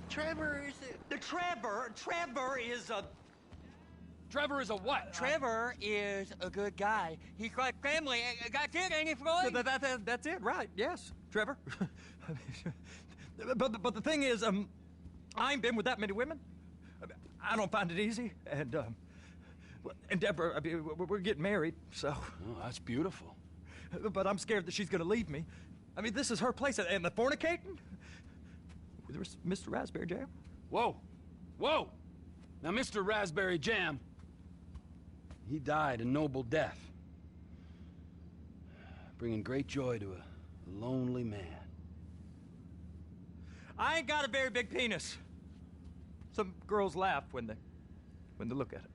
Trevor is Trevor is a... Trevor is a what? Trevor is a good guy. He's like family. That's it, ain't it, Floyd? That's it, right? Yes, Trevor. but the thing is, I ain't been with that many women. I don't find it easy, and Deborah, I mean, we're getting married, so. Oh, that's beautiful. But I'm scared that she's gonna leave me. I mean, this is her place, and the fornicating. With Mr. Raspberry Jam. Whoa! Now, Mr. Raspberry Jam, he died a noble death, bringing great joy to a lonely man. I ain't got a very big penis. Some girls laugh when they look at it.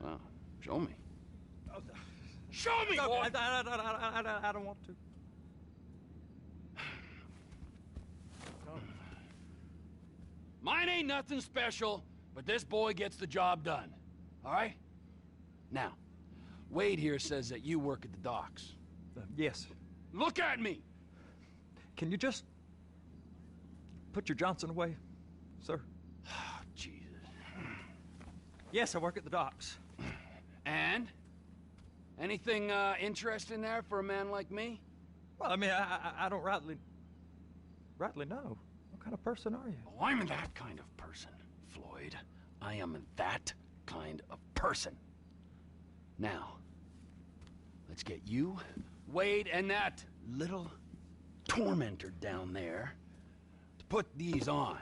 Wow, show me. Show me! No, I don't want to. Mine ain't nothing special, but this boy gets the job done. All right? Now, Wade here says that you work at the docks. Yes. Look at me! Can you just put your Johnson away, sir? Oh, Jesus. Yes, I work at the docks. And? Anything interesting there for a man like me? Well, I mean, I don't rightly know. What kind of person are you? Oh, I'm that kind of person, Floyd. I am that kind of person. Now, Let's get you, Wade, and that little tormentor down there to put these on.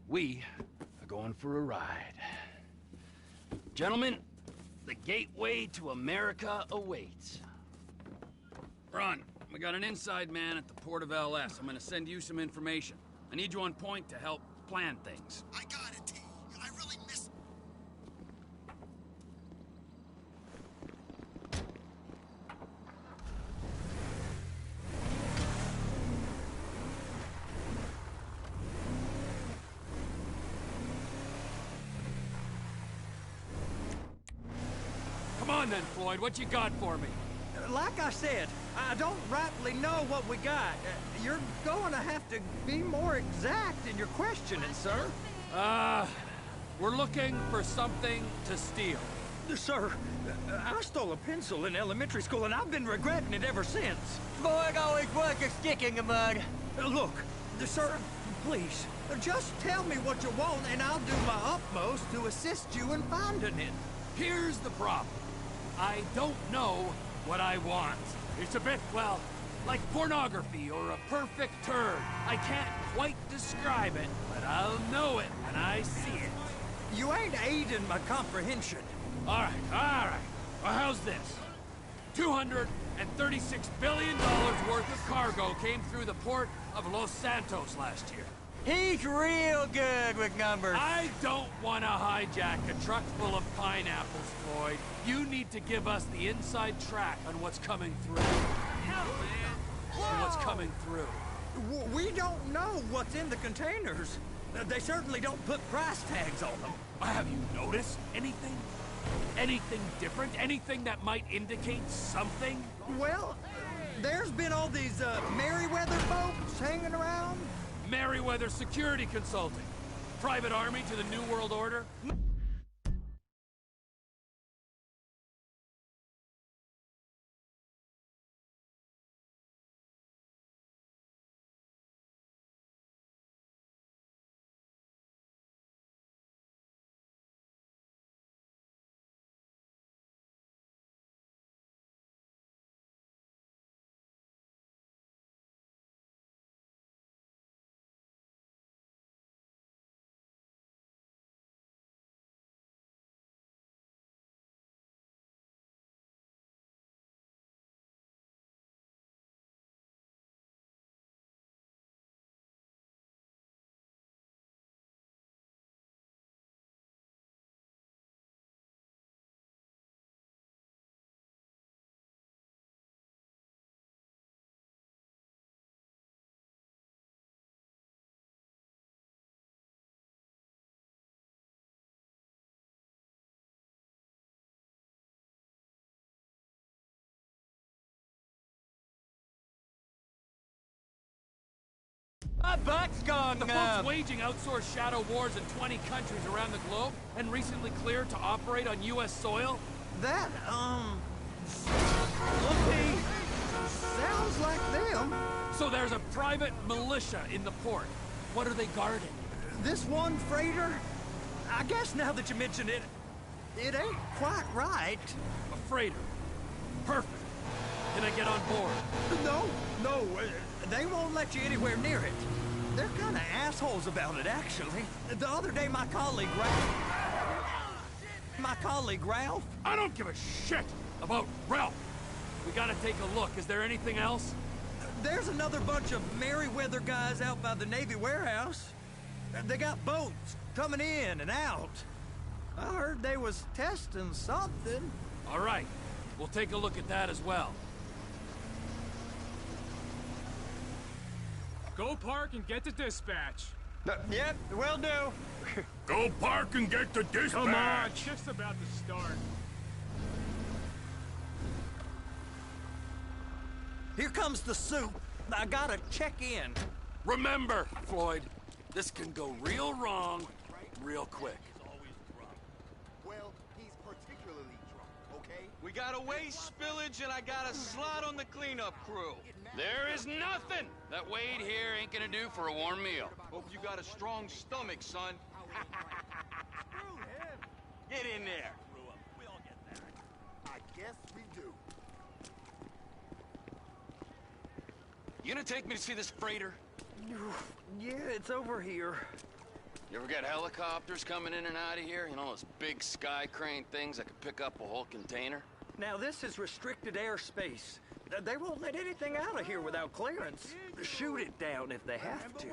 We are going for a ride. Gentlemen, the gateway to America awaits. Ron, we got an inside man at the port of LS. I'm gonna send you some information. I need you on point to help plan things. I got it, T. I really miss... Come on then, Floyd. What you got for me? Like I said, I don't rightly know what we got. You're going to have to be more exact in your questioning, sir. We're looking for something to steal. Sir, I stole a pencil in elementary school, and I've been regretting it ever since. Boy, it always was a stick in the mud. Look, sir, please, just tell me what you want, and I'll do my utmost to assist you in finding it. Here's the problem. I don't know what I want. It's a bit, well, like pornography or a perfect turd. I can't quite describe it, but I'll know it when I see it. You ain't aiding my comprehension. All right. Well, how's this? $236 billion worth of cargo came through the port of Los Santos last year. He's real good with numbers. I don't want to hijack a truck full of pineapples, Floyd. You need to give us the inside track on what's coming through. Hell, man. On what's coming through. We don't know what's in the containers. They certainly don't put price tags on them. Have you noticed anything? Anything different? Anything that might indicate something? Well, there's been all these Merryweather boats hanging around. Merryweather Security Consulting. Private army to the New World Order? My butt's gone The numb. folks waging outsourced shadow wars in 20 countries around the globe and recently cleared to operate on U.S. soil? That, okay, sounds like them. So there's a private militia in the port. What are they guarding? This one freighter? I guess now that you mention it, it ain't quite right. A freighter. Perfect. Can I get on board? No, they won't let you anywhere near it. They're kind of assholes about it, actually. The other day, my colleague Ralph... I don't give a shit about Ralph. We gotta take a look. Is there anything else? There's another bunch of Merryweather guys out by the Navy warehouse. They got boats coming in and out. I heard they was testing something. All right. We'll take a look at that as well. Go park and get the dispatch. Yep, will do. Go park and get the dispatch! Come on, just about to start. Here comes the soup. I gotta check in. Remember, Floyd, this can go real wrong real quick. Well, he's particularly drunk, okay? We got a waste spillage and I got a slot on the cleanup crew. There is nothing that Wade here ain't gonna do for a warm meal. Hope you got a strong stomach, son. Get in there. I Yes, we do. You gonna take me to see this freighter? Yeah, it's over here. You ever get helicopters coming in and out of here? You know, those big sky crane things that could pick up a whole container? Now, this is restricted airspace. They won't let anything out of here without clearance. Shoot it down if they have to.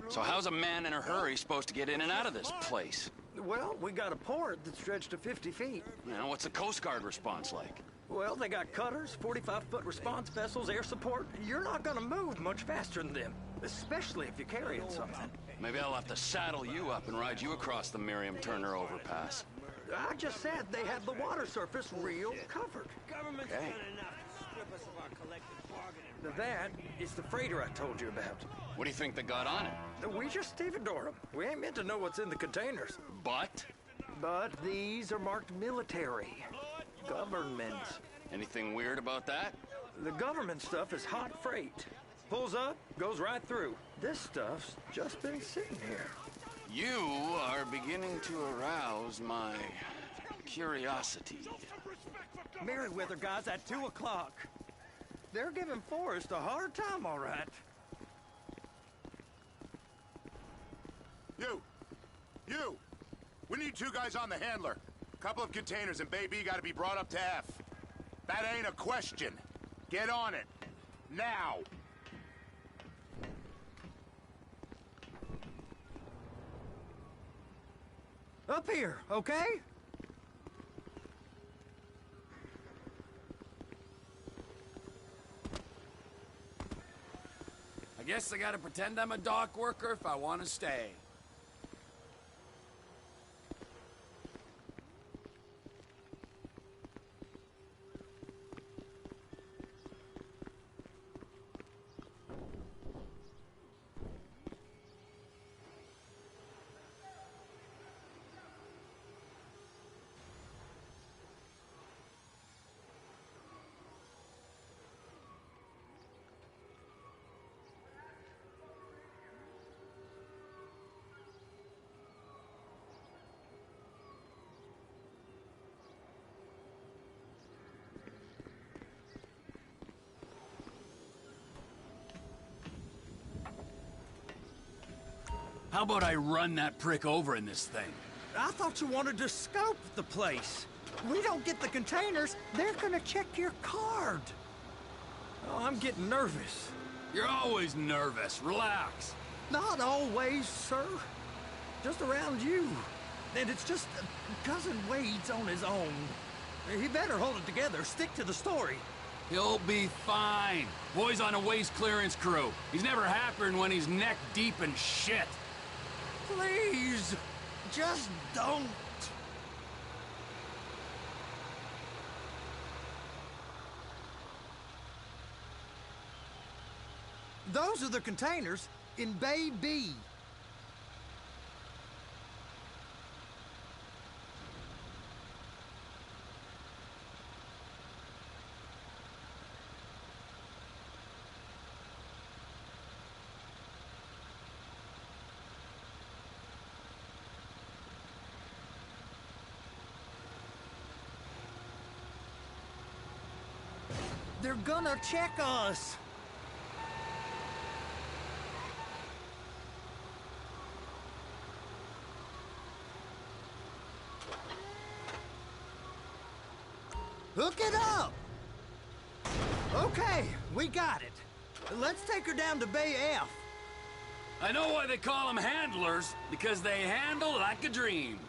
So how's a man in a hurry supposed to get in and out of this place? Well, we got a port that stretched to 50 feet. You know, what's the Coast Guard response like? Well, they got cutters, 45-foot response vessels, air support. You're not gonna move much faster than them, especially if you're carrying something. Maybe I'll have to saddle you up and ride you across the Miriam Turner overpass. I just said they have the water surface real covered. Government's Okay. done enough to strip us of our collective bargaining. That is the freighter I told you about. What do you think they got on it? We just stevedore them. We ain't meant to know what's in the containers. But? But these are marked military. Government. Anything weird about that? The government stuff is hot freight. Pulls up, goes right through. This stuff's just been sitting here. You are beginning to arouse my curiosity. Merriweather guys at 2 o'clock. They're giving Forrest a hard time, all right. You! We need 2 guys on the handler. Couple of containers and Bay B gotta be brought up to F. That ain't a question. Get on it. Now! Up here, okay? I guess I gotta pretend I'm a dock worker if I want to stay. How about I run that prick over in this thing? I thought you wanted to scope the place. We don't get the containers, they're gonna check your card. Oh, I'm getting nervous. You're always nervous. Relax. Not always, sir. Just around you. And it's just Cousin Wade's on his own. He better hold it together, stick to the story. He'll be fine. Boy's on a waste clearance crew. He's never happier than when he's neck deep in shit. Please, just don't. Those are the containers in Bay B. They're gonna check us. Hook it up! Okay, we got it. Let's take her down to Bay F. I know why they call them handlers, because they handle like a dream.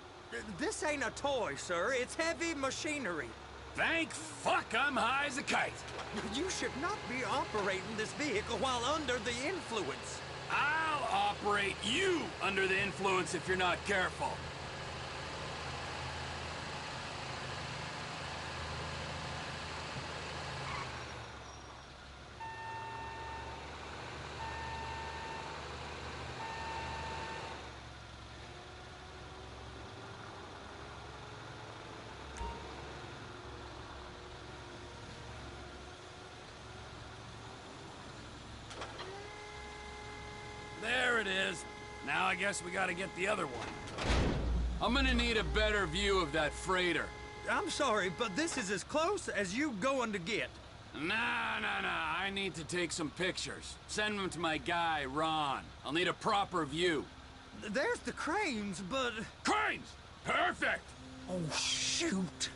This ain't a toy, sir. It's heavy machinery. Thank fuck I'm high as a kite. You should not be operating this vehicle while under the influence. I'll operate you under the influence if you're not careful. There it is. Now I guess we gotta get the other one. I'm gonna need a better view of that freighter. I'm sorry, but this is as close as you going to get. Nah. I need to take some pictures. Send them to my guy, Ron. I'll need a proper view. There's the cranes, but... Cranes! Perfect! Oh, shoot.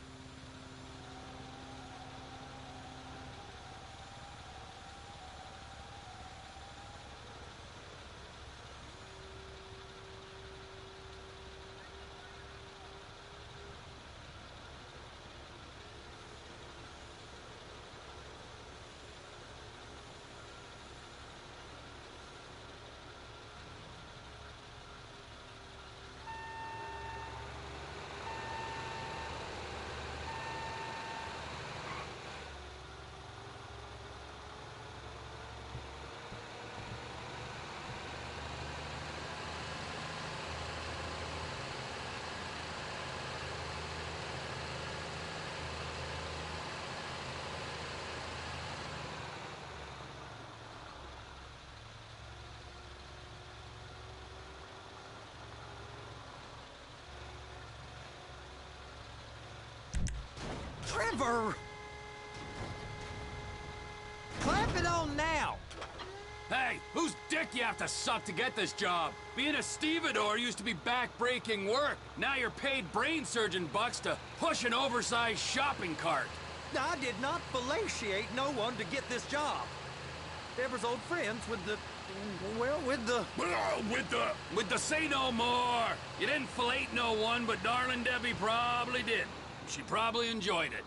Trevor! Clamp it on now! Hey, whose dick you have to suck to get this job? Being a stevedore used to be back-breaking work. Now you're paid brain surgeon bucks to push an oversized shopping cart. I did not fellatiate no one to get this job. Deborah's old friends with the... well, with the... With the say no more! You didn't fillet no one, but darling Debbie probably did. She probably enjoyed it.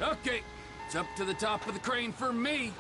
Okay, it's up to the top of the crane for me.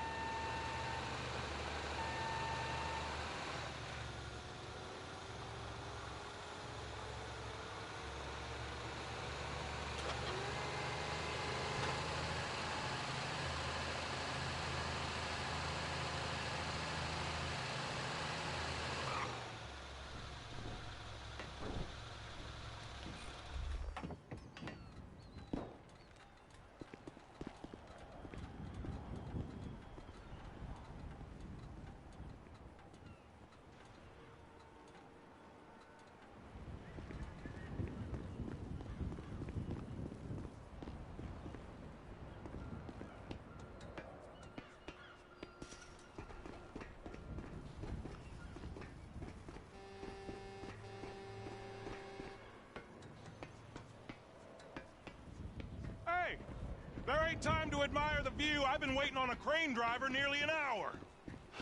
There ain't time to admire the view. I've been waiting on a crane driver nearly an hour.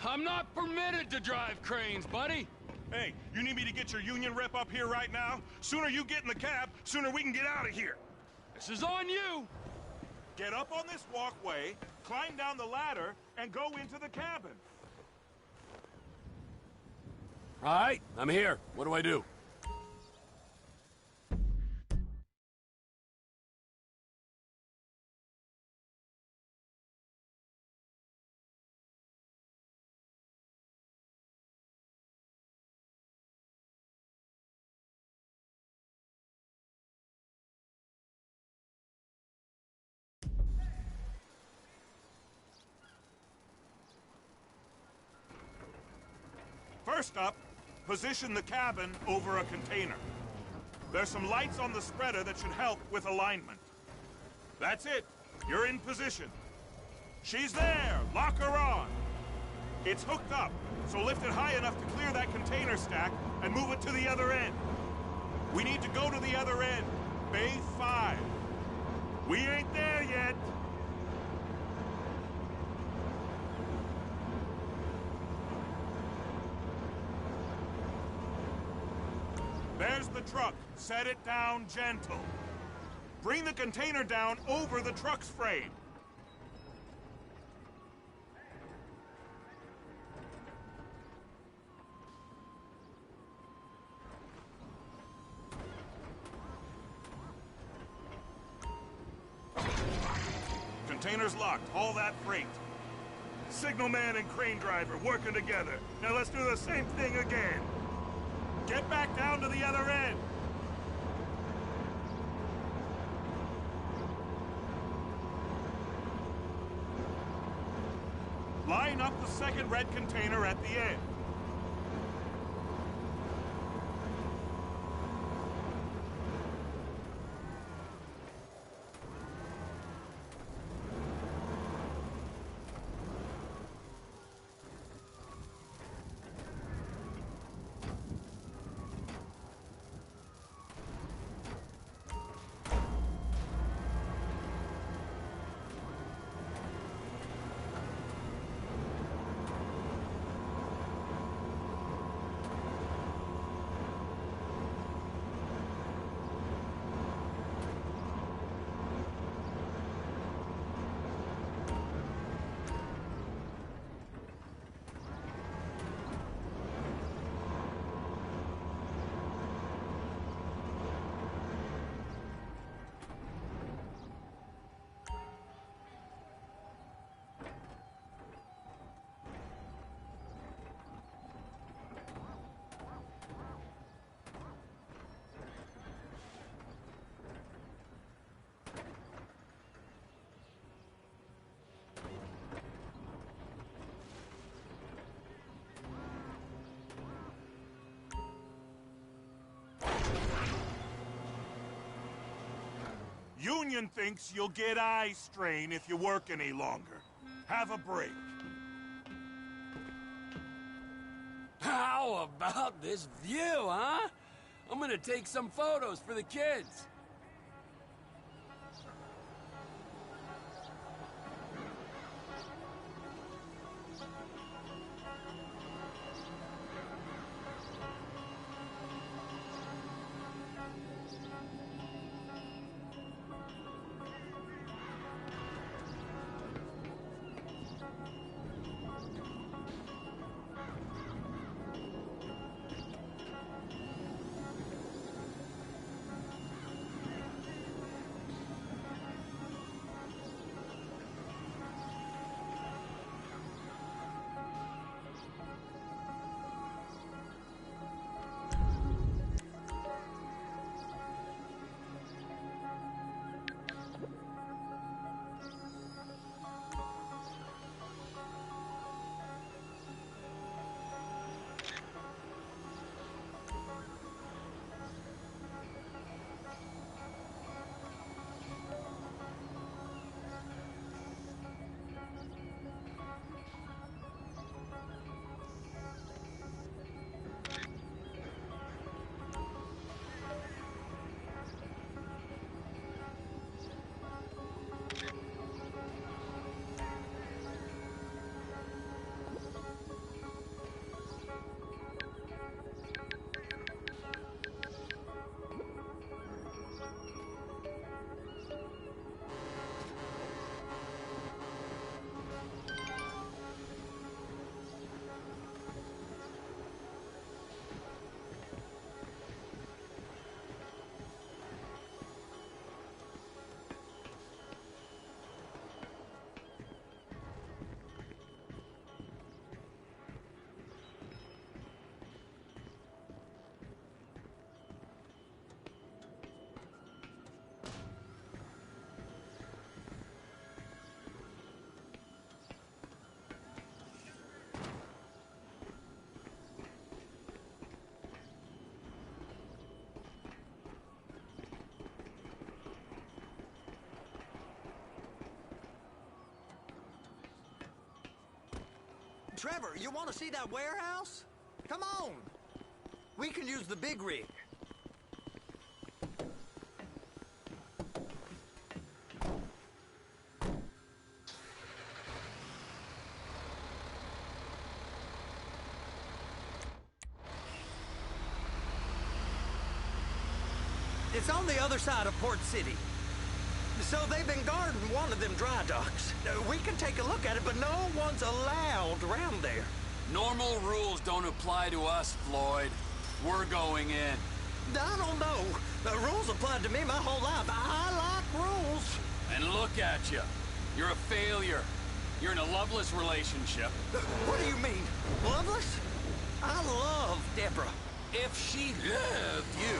I'm not permitted to drive cranes, buddy. Hey, you need me to get your union rep up here right now? Sooner you get in the cab, sooner we can get out of here. This is on you. Get up on this walkway, climb down the ladder, and go into the cabin. All right, I'm here. What do I do? First up, position the cabin over a container. There's some lights on the spreader that should help with alignment. That's it. You're in position. She's there. Lock her on. It's hooked up, so lift it high enough to clear that container stack and move it to the other end. We need to go to the other end. Bay 5. We ain't there yet. There's the truck. Set it down gentle. Bring the container down over the truck's frame. Container's locked. Haul that freight. Signalman and crane driver working together. Now let's do the same thing again. Get back down to the other end. Line up the second red container at the end. Union thinks you'll get eye strain if you work any longer. Have a break. How about this view, huh? I'm gonna take some photos for the kids. Trevor, you want to see that warehouse? Come on. We can use the big rig. It's on the other side of Port City. So they've been guarding one of them dry docks. We can take a look at it, but no one's allowed around there. Normal rules don't apply to us, Floyd. We're going in. I don't know. The rules applied to me my whole life. I like rules. And look at you. You're a failure. You're in a loveless relationship. What do you mean? Loveless? I love Deborah. If she loved you,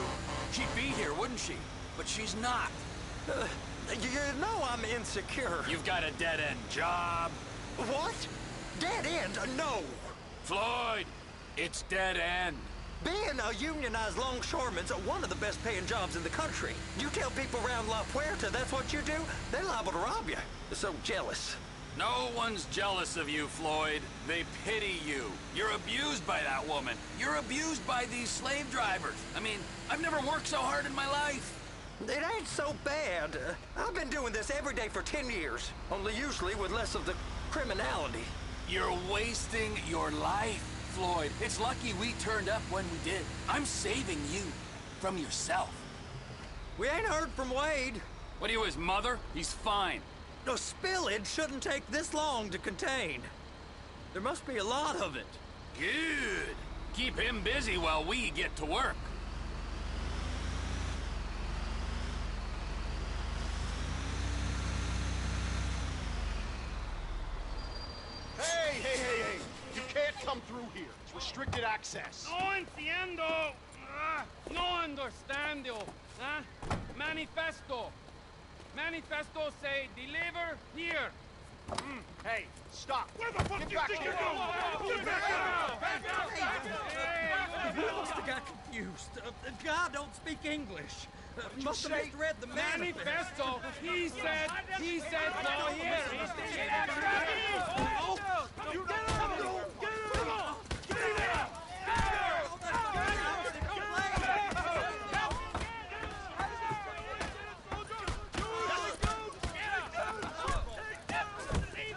she'd be here, wouldn't she? But she's not. You know I'm insecure. You've got a dead-end job. What? And no! Floyd, it's dead end. Being a unionized longshoreman's one of the best paying jobs in the country. You tell people around La Puerta that's what you do, they're liable to rob you. They're so jealous. No one's jealous of you, Floyd. They pity you. You're abused by that woman. You're abused by these slave drivers. I mean, I've never worked so hard in my life. It ain't so bad. I've been doing this every day for 10 years, only usually with less of the criminality. You're wasting your life, Floyd. It's lucky we turned up when we did. I'm saving you from yourself. We ain't heard from Wade. What are you, his mother? He's fine. No, spillage shouldn't take this long to contain. There must be a lot of it. Good. Keep him busy while we get to work. Hey! You can't come through here. It's restricted access. No entiendo. No understando. Manifesto. Manifesto say deliver here. Hey, stop. Where the fuck do you think you're going? He must have got confused. God don't speak English. Must have misread the manifesto. He said go here.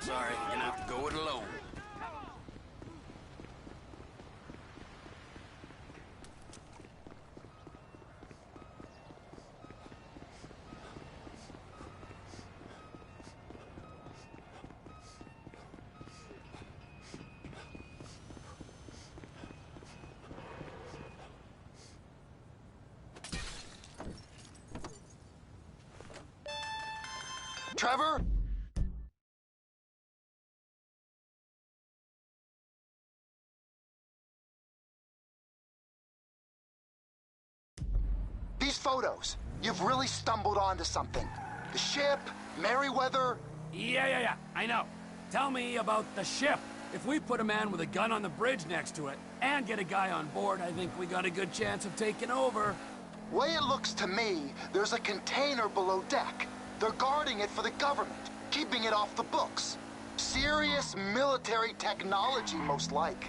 Sorry, you're gonna have to go it alone. Trevor? These photos, you've really stumbled onto something. The ship, Merryweather. Yeah. I know. Tell me about the ship. If we put a man with a gun on the bridge next to it and get a guy on board, I think we got a good chance of taking over. Way it looks to me, there's a container below deck. They're guarding it for the government, keeping it off the books. Serious military technology, most like.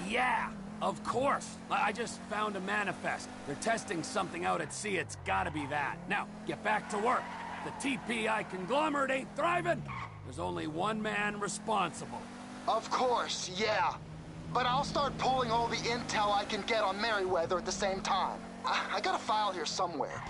Yeah, of course. I just found a manifest. They're testing something out at sea. It's gotta be that. Now, get back to work. The TPI conglomerate ain't thriving. There's only one man responsible. Of course, yeah. But I'll start pulling all the intel I can get on Merryweather at the same time. I got a file here somewhere.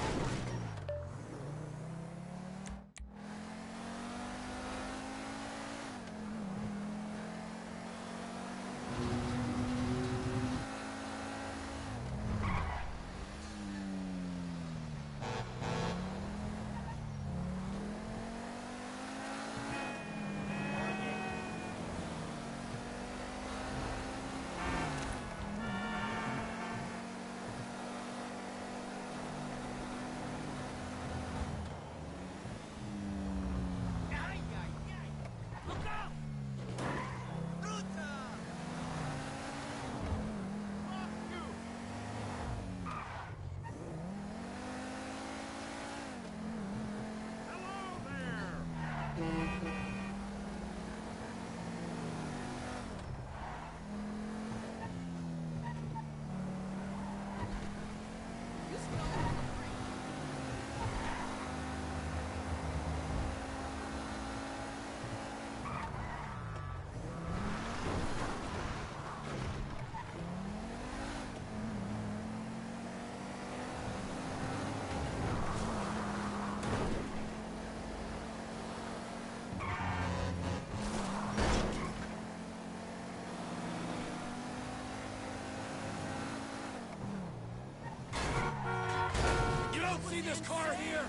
See this car here?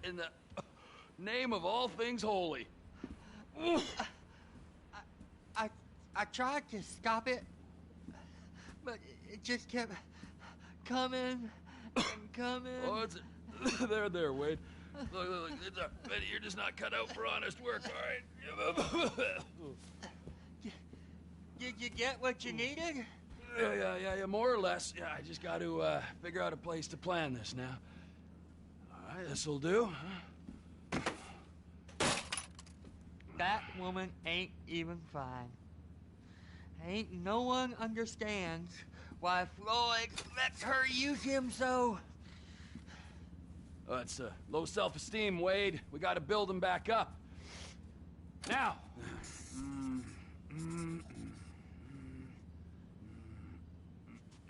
in the name of all things holy? I tried to stop it, but it just kept coming and coming. Oh, it's there, Wade. Look, you're just not cut out for honest work, all right? Did you get what you needed? Yeah, more or less. Yeah, I just got to figure out a place to plan this now. All right, this'll do. That woman ain't even fine. Ain't no one understands why Floyd lets her use him so. It's low self-esteem, Wade. We got to build him back up. Now.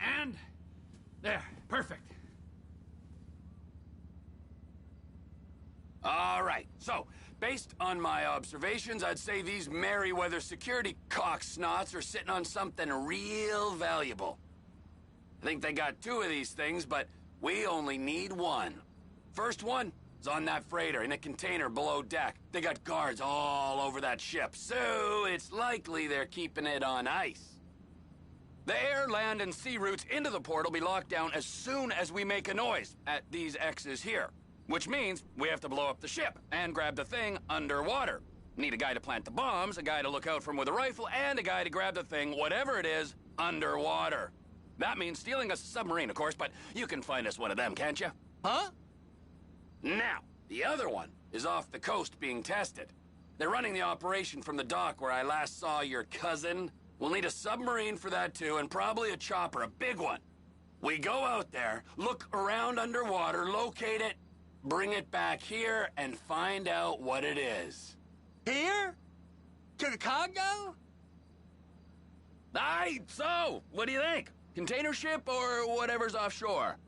And there, perfect. All right, so based on my observations, I'd say these Merryweather security cocksnots are sitting on something real valuable. I think they got 2 of these things, but we only need 1. First one is on that freighter in a container below deck. They got guards all over that ship, so it's likely they're keeping it on ice. The air, land, and sea routes into the port will be locked down as soon as we make a noise at these X's here. Which means we have to blow up the ship and grab the thing underwater. Need a guy to plant the bombs, a guy to look out for him with a rifle, and a guy to grab the thing, whatever it is, underwater. That means stealing a submarine, of course, but you can find us one of them, can't you? Huh? Now, the other one is off the coast being tested. They're running the operation from the dock where I last saw your cousin. We'll need a submarine for that too, and probably a chopper, a big one. We go out there, look around underwater, locate it, bring it back here, and find out what it is. Here? To the Congo? Aye, so, what do you think? Container ship or whatever's offshore?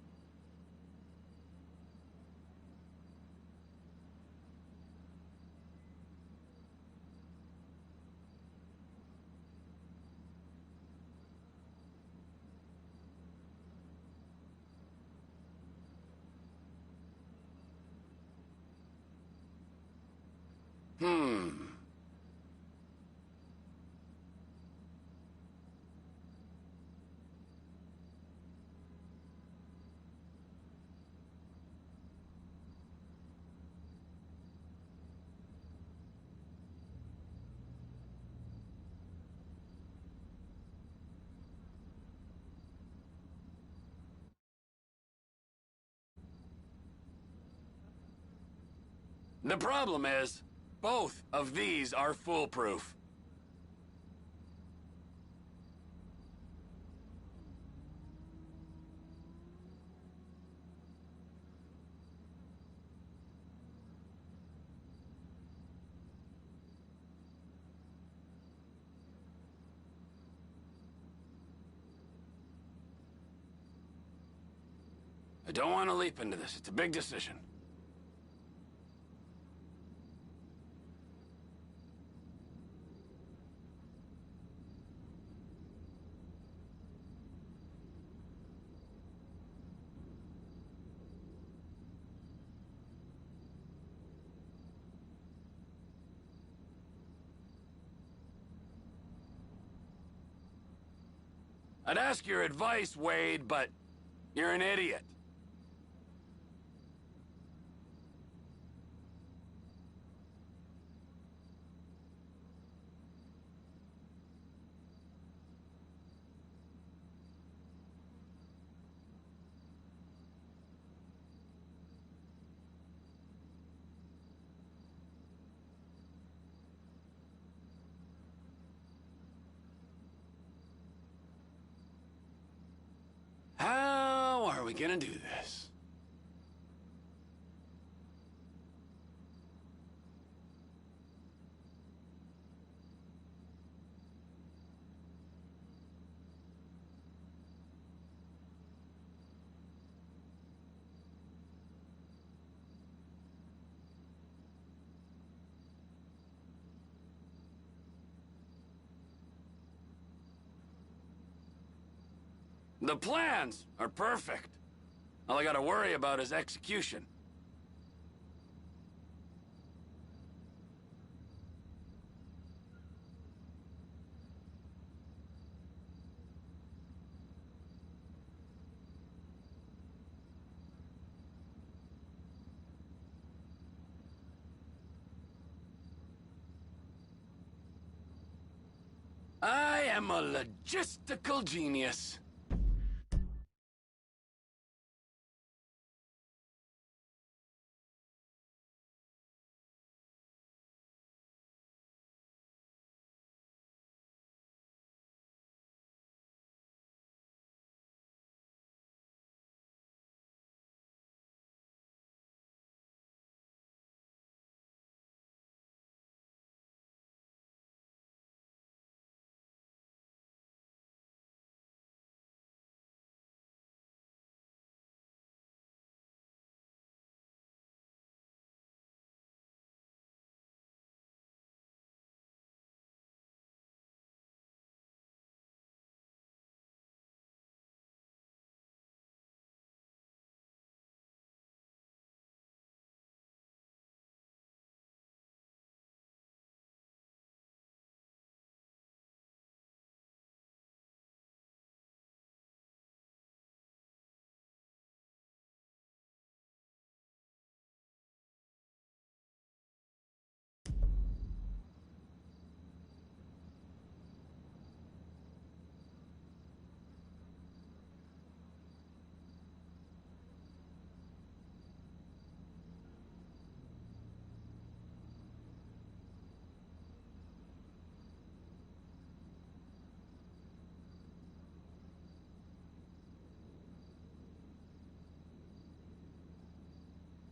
The problem is, both of these are foolproof. I don't want to leap into this. It's a big decision. I'd ask your advice, Wade, but you're an idiot. How are we gonna do this? The plans are perfect. All I gotta worry about is execution. I am a logistical genius.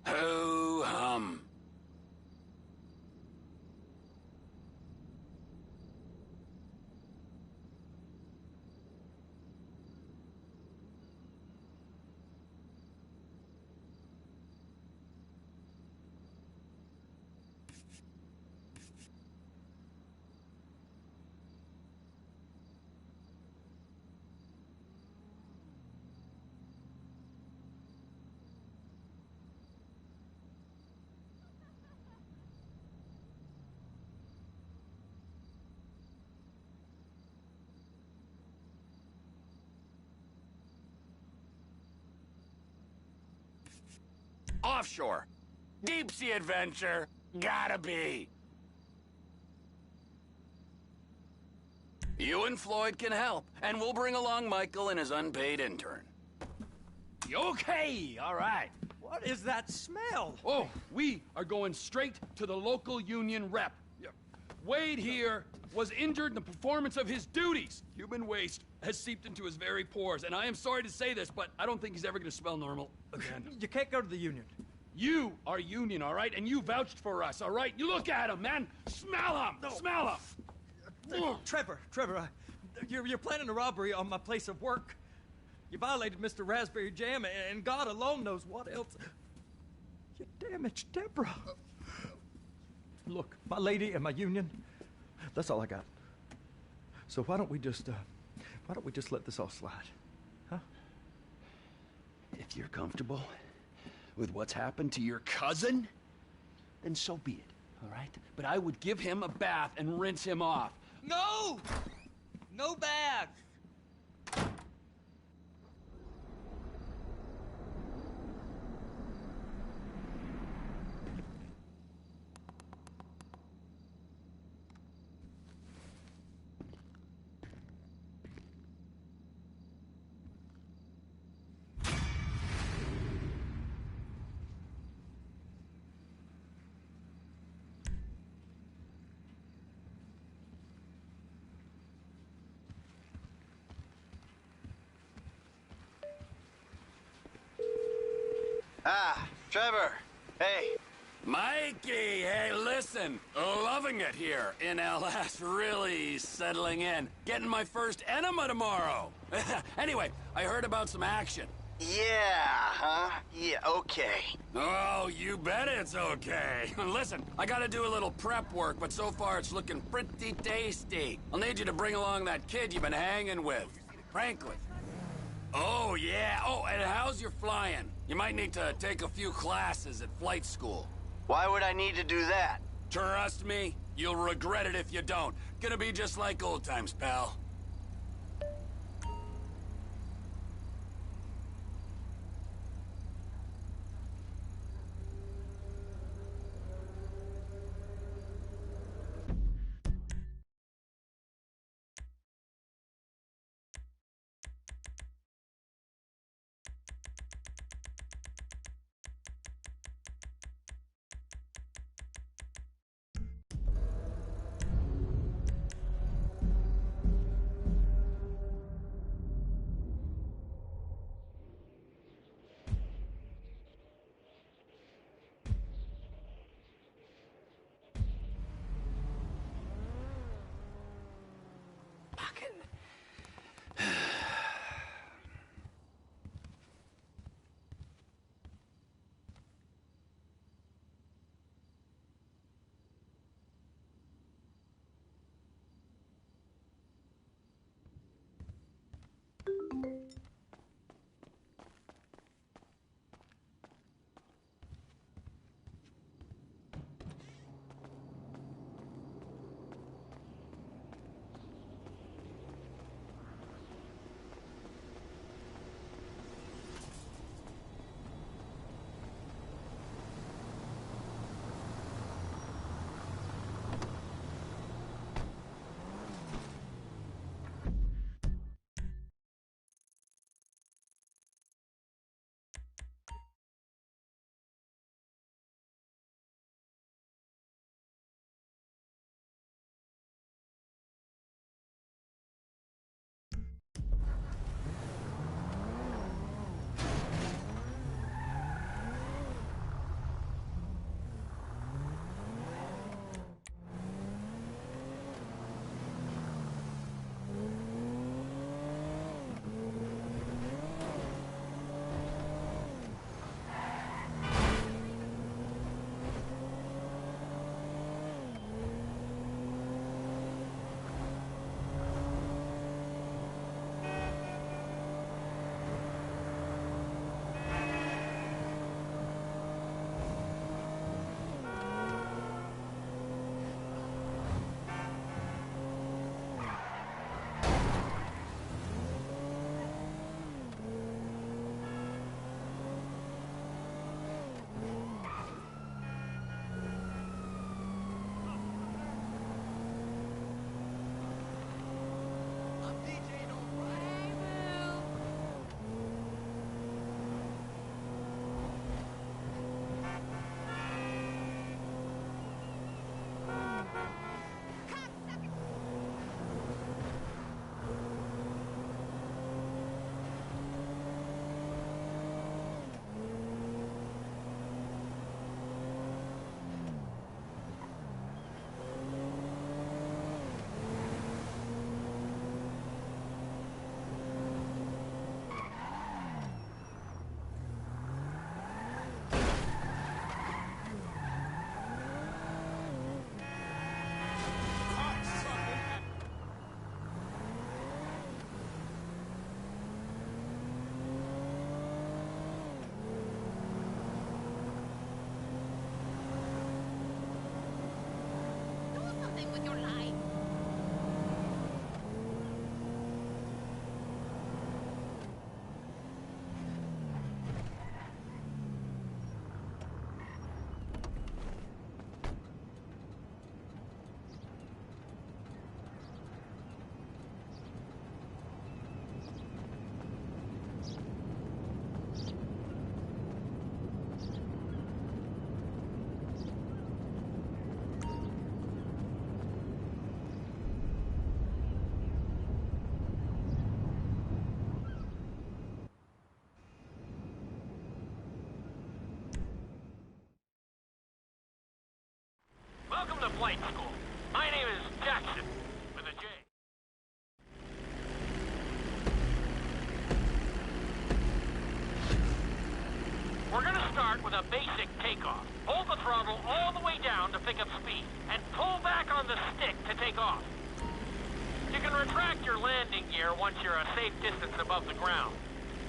Ho-hum. Offshore. Deep sea adventure. Gotta be. You and Floyd can help, and we'll bring along Michael and his unpaid intern. Okay, all right. What is that smell? Oh, we are going straight to the local union rep. Wade here was injured in the performance of his duties. Human waste has seeped into his very pores, and I am sorry to say this, but I don't think he's ever going to smell normal again. You can't go to the union. You are union, all right? And you vouched for us, all right? You look at him, man. Smell him. No. Smell him. Trevor, you're planning a robbery on my place of work. You violated Mr. Raspberry Jam, and God alone knows what else. You damaged Deborah. Look, my lady and my union, that's all I got. So why don't we just let this all slide, huh? If you're comfortable with what's happened to your cousin, then so be it, all right? But I would give him a bath and rinse him off. No! No bath! Ah, Trevor. Hey. Mikey, hey, listen. Loving it here in LS. Really settling in. Getting my first enema tomorrow. Anyway, I heard about some action. Yeah, huh? Yeah, okay. Oh, you bet it's okay. Listen, I gotta do a little prep work, but so far it's looking pretty tasty. I'll need you to bring along that kid you've been hanging with. Frankly. Oh, yeah. Oh, and how's your flying? You might need to take a few classes at flight school. Why would I need to do that? Trust me, you'll regret it if you don't. Gonna be just like old times, pal. with a basic takeoff. Hold the throttle all the way down to pick up speed, and pull back on the stick to take off. You can retract your landing gear once you're a safe distance above the ground.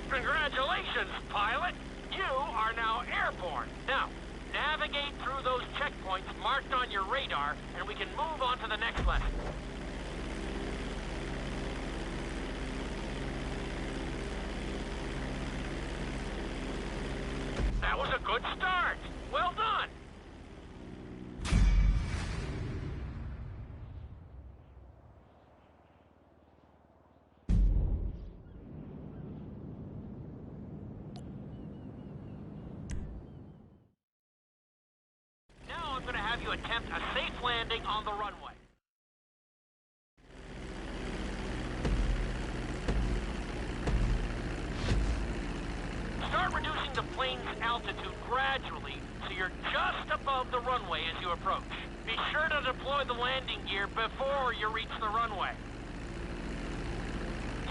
Congratulations, pilot! You are now airborne. Now, navigate through those checkpoints marked on your radar, and we can move on to the next lesson. That was a good start. Well done. Now I'm going to have you attempt a safe landing on the runway. Start reducing the plane's altitude gradually so you're just above the runway as you approach. Be sure to deploy the landing gear before you reach the runway.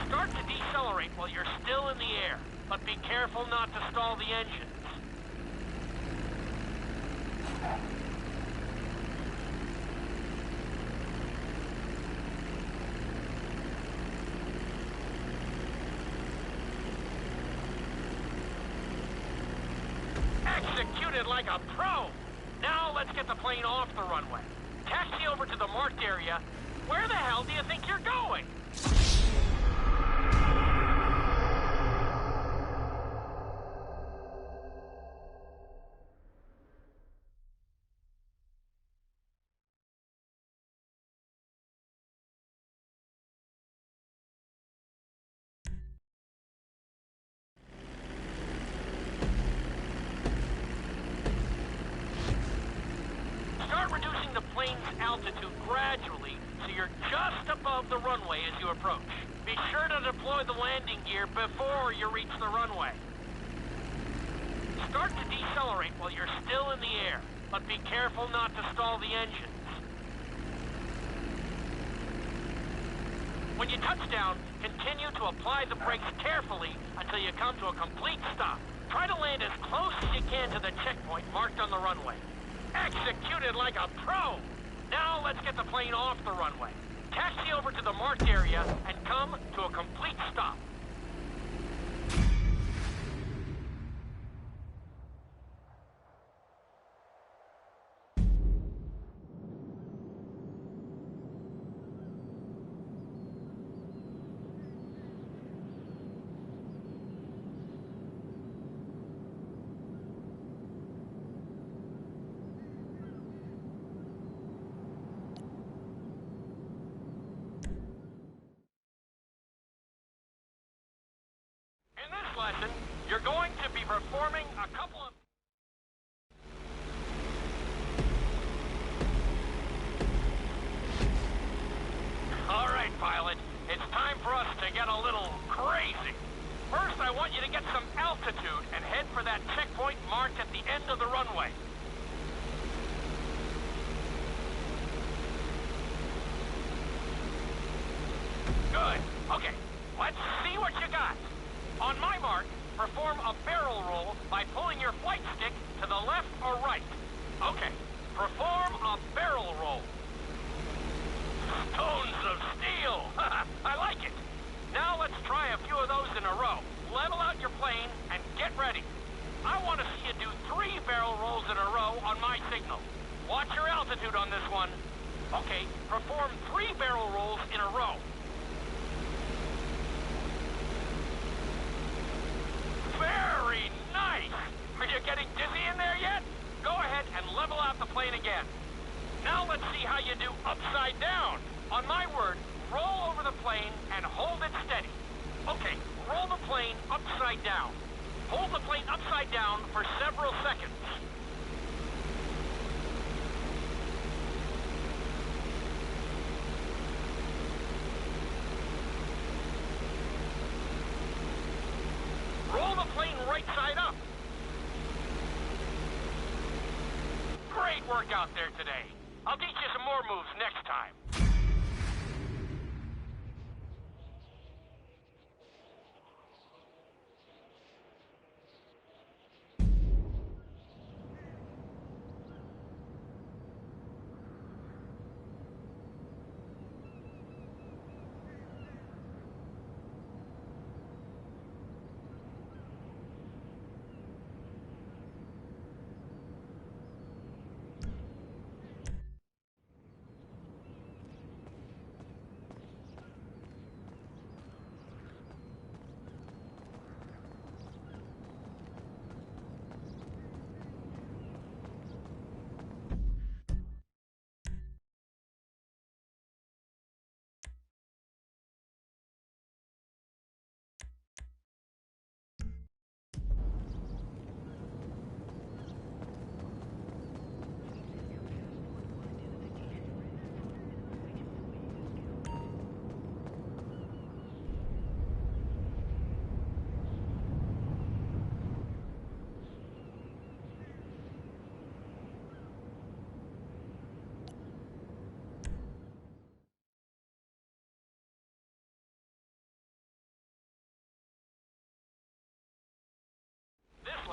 Start to decelerate while you're still in the air, but be careful not to stall the engines. Executed like a pro! Now let's get the plane off the runway. Taxi over to the marked area. Where the hell do you think you're going? Start reducing the plane's altitude gradually so you're just above the runway as you approach. Be sure to deploy the landing gear before you reach the runway. Start to decelerate while you're still in the air, but be careful not to stall the engines. When you touch down, continue to apply the brakes carefully until you come to a complete stop. Try to land as close as you can to the checkpoint marked on the runway. Executed like a pro! Now let's get the plane off the runway. Taxi over to the marked area and come to a complete stop. In this lesson, you're going to be performing a couple of... All right, pilot. It's time for us to get a little crazy. First, I want you to get some altitude and head for that checkpoint marked at the end of the runway. Good. Okay, let's see what you got. On my mark, perform a barrel roll by pulling your flight stick to the left or right. Okay, perform a barrel roll. Stones of steel! I like it. Now let's try a few of those in a row. Level out your plane and get ready. I want to see you do 3 barrel rolls in a row on my signal. Watch your altitude on this one. Okay, perform 3 barrel rolls in a row. Very nice! Are you getting dizzy in there yet? Go ahead and level out the plane again. Now let's see how you do upside down. On my word, roll over the plane and hold it steady. Okay, roll the plane upside down. Hold the plane upside down for several seconds. Roll the plane right side up. Great work out there today. I'll teach you some more moves next time.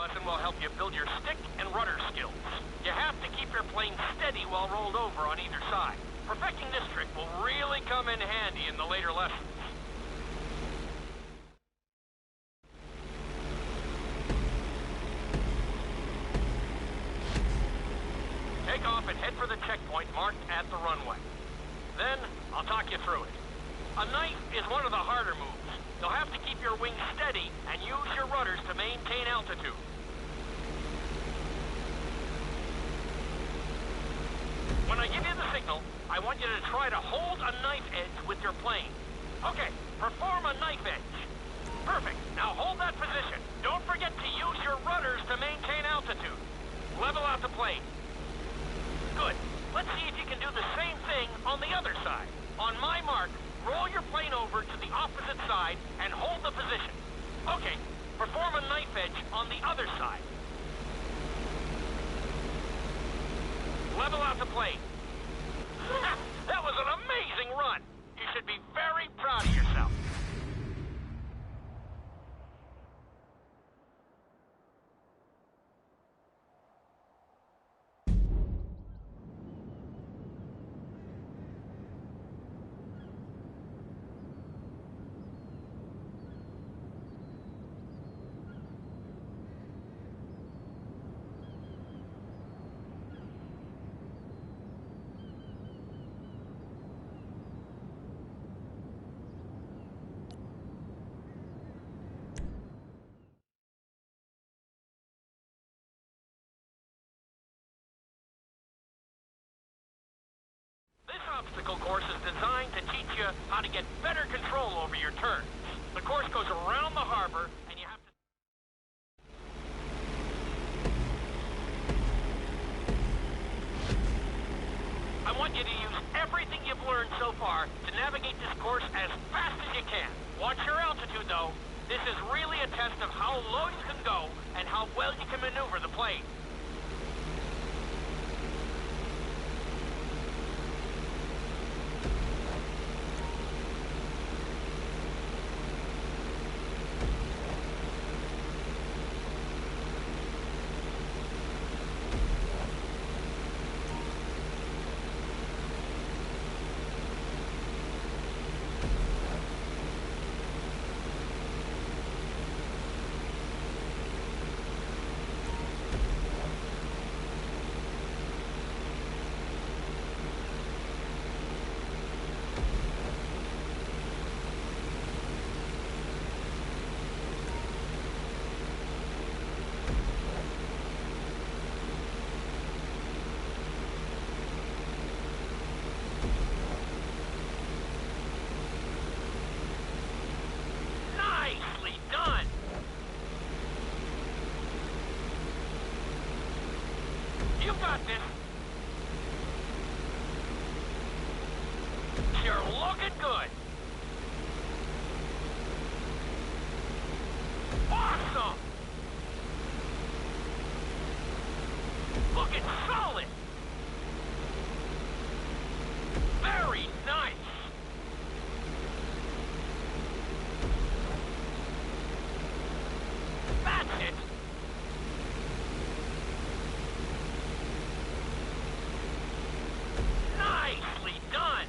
lesson will help you build your stick and rudder skills. You have to keep your plane steady while rolled over on either side. Perfecting this trick will really come in handy in the later lessons. Take off and head for the checkpoint marked at the runway. Then, I'll talk you through it. A knife is one of the harder moves. You'll have to keep your wings steady and use your rudders to maintain altitude. When I give you the signal, I want you to try to hold a knife edge with your plane. Okay, perform a knife edge. Perfect. Now hold that position. Don't forget to use your rudders to maintain altitude. Level out the plane. Good. Let's see if you can do the same thing on the other side. On my mark, roll your plane over to the opposite side and hold the position. Okay, perform a knife edge on the other side. Level out the plane. That was an amazing run. You should be very proud of yourself. This obstacle course is designed to teach you how to get better control over your turns. The course goes around the harbor, and you have to... I want you to use everything you've learned so far to navigate this course as fast as you can. Watch your altitude, though. This is really a test of how low you can go and how well you can maneuver the plane. You got this. You're looking good. Awesome. Looking solid. Very nice. That's it. Nicely done.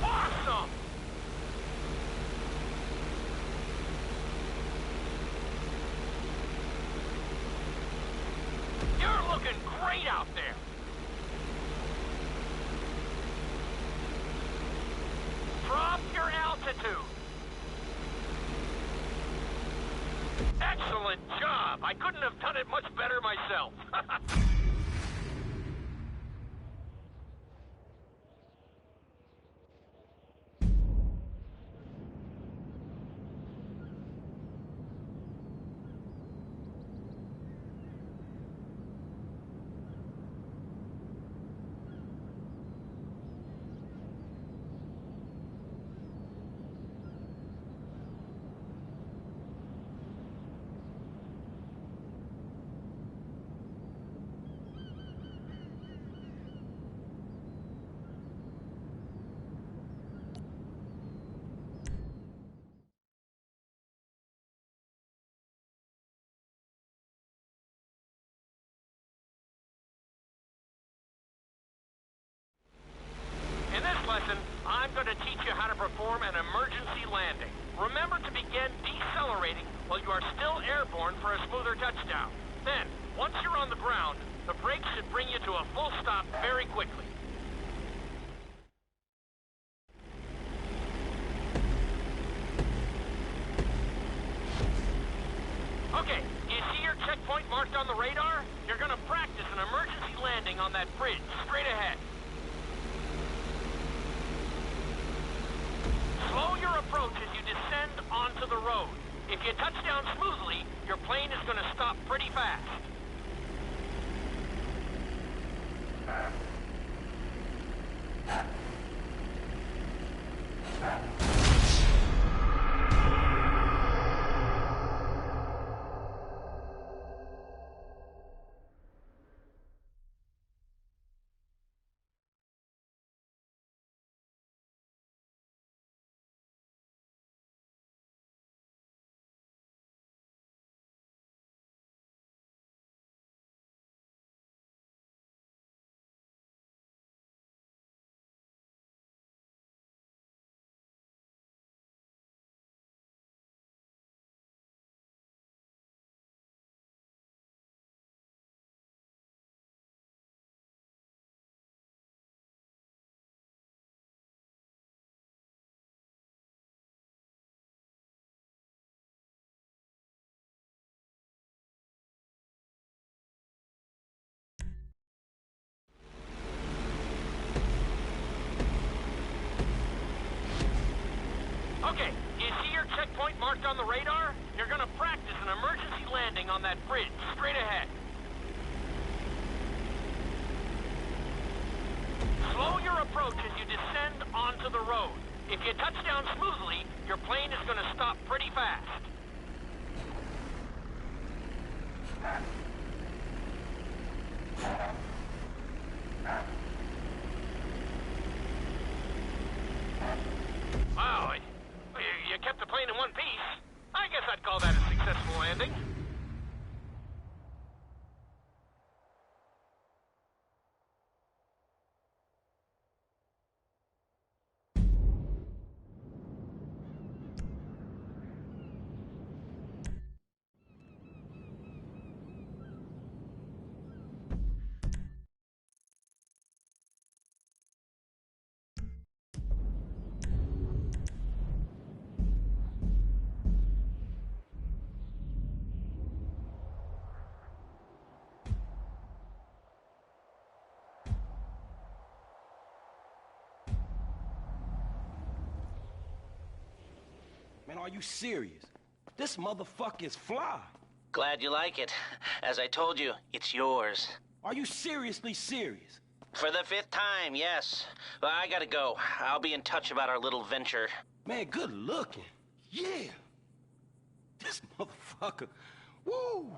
Awesome. You're looking great out there. Drop your altitude. Excellent job. I couldn't have done it much better myself. how to perform an emergency landing. Remember to begin decelerating while you are still airborne for a smoother touchdown. Then, once you're on the ground, the brakes should bring you to a full stop very quickly. Okay, do you see your checkpoint marked on the radar? You're gonna practice an emergency landing on that bridge, straight ahead. Slow your approach as you descend onto the road. If you touch down smoothly, your plane is gonna stop pretty fast. Okay, do you see your checkpoint marked on the radar? You're gonna practice an emergency landing on that bridge, straight ahead. Slow your approach as you descend onto the road. If you touch down smoothly, your plane is gonna stop pretty fast. Wow, you kept the plane in one piece. I guess I'd call that a successful landing. Man, are you serious? This motherfucker is fly. Glad you like it. As I told you, it's yours. Are you seriously serious? For the 5th time, yes. Well, I gotta go. I'll be in touch about our little venture. Man, good looking. Yeah. This motherfucker. Woo!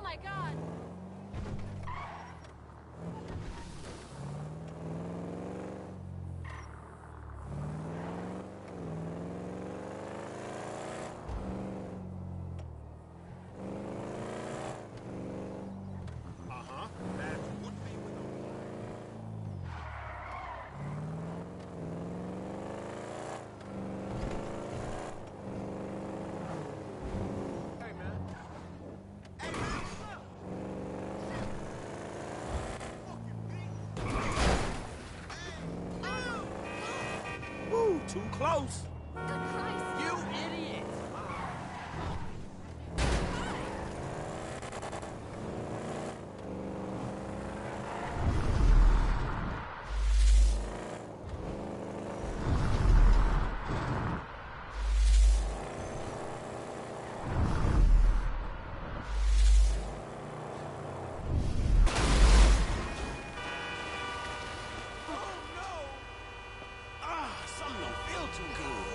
my god! That would be with Hey, man. Woo, too close. You idiot! Something don't feel too good.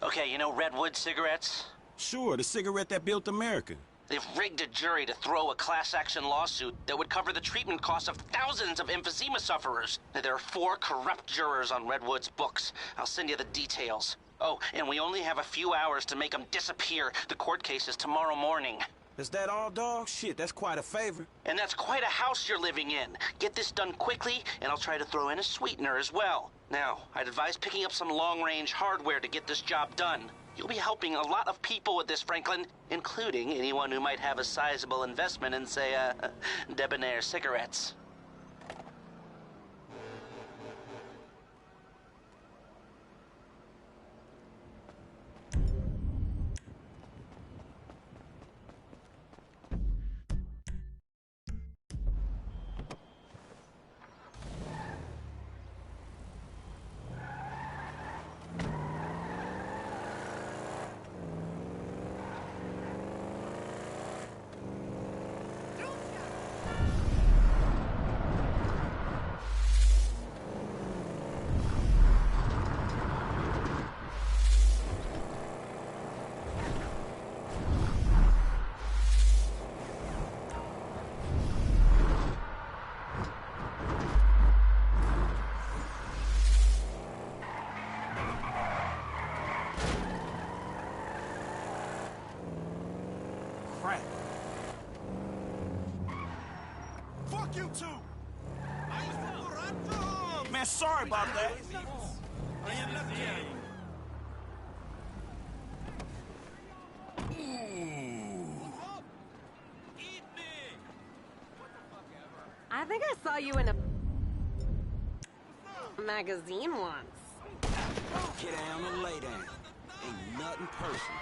Okay, you know Redwood cigarettes? Sure, the cigarette that built America. They've rigged a jury to throw a class-action lawsuit that would cover the treatment costs of thousands of emphysema sufferers. There are 4 corrupt jurors on Redwood's books. I'll send you the details. Oh, and we only have a few hours to make them disappear. The court case is tomorrow morning. Is that all, dog? Shit, that's quite a favor. And that's quite a house you're living in. Get this done quickly, and I'll try to throw in a sweetener as well. Now, I'd advise picking up some long-range hardware to get this job done. You'll be helping a lot of people with this, Franklin, including anyone who might have a sizable investment in, say, debonair cigarettes. Crap. Fuck you too! Man, sorry about that. I think I saw you in a magazine once. Get down and lay down. Ain't nothing personal.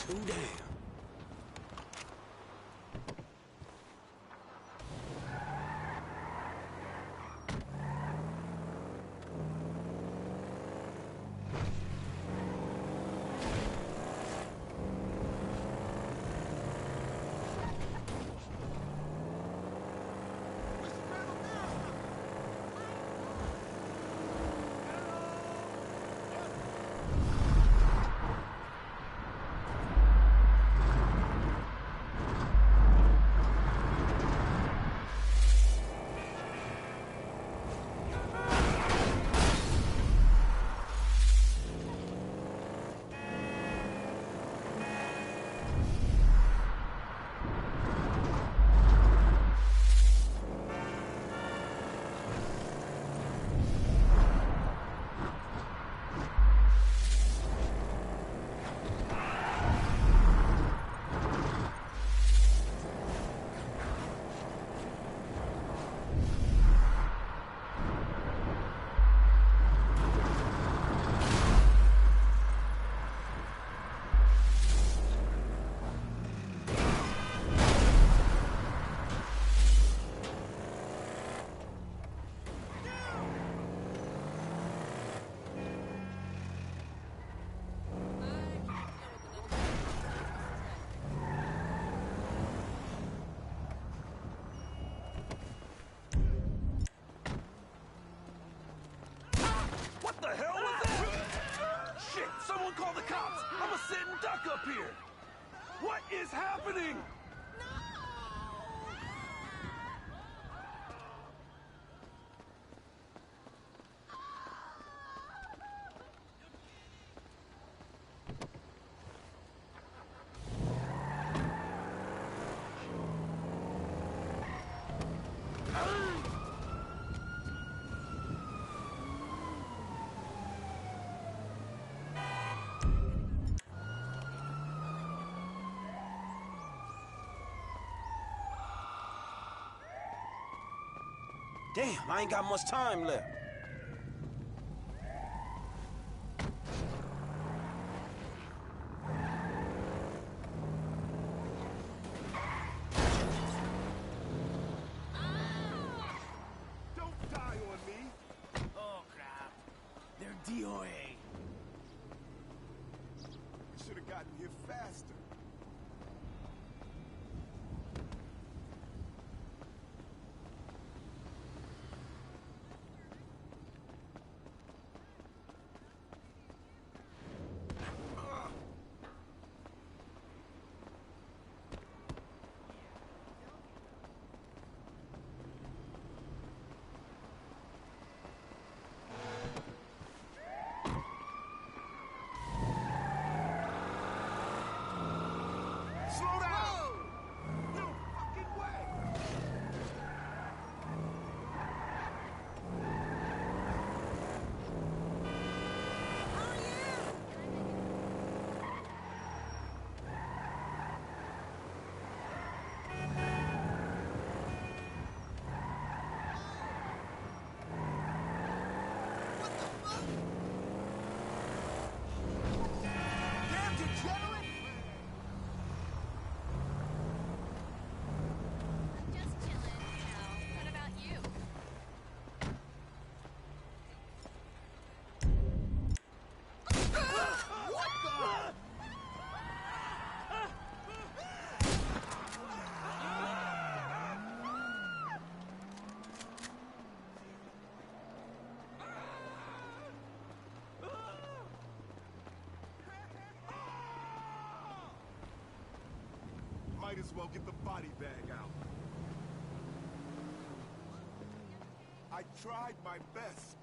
Ooh, damn. What the hell was that? Shit, someone call the cops! I'm a sit and duck up here! What is happening? Damn, I ain't got much time left. Don't die on me! Oh, crap. They're DOA. We should have gotten here faster. Slow down! No fucking way! Damn degenerate! Just chillin', you know. What about you? What the? Might as well get the body bag out. I tried my best.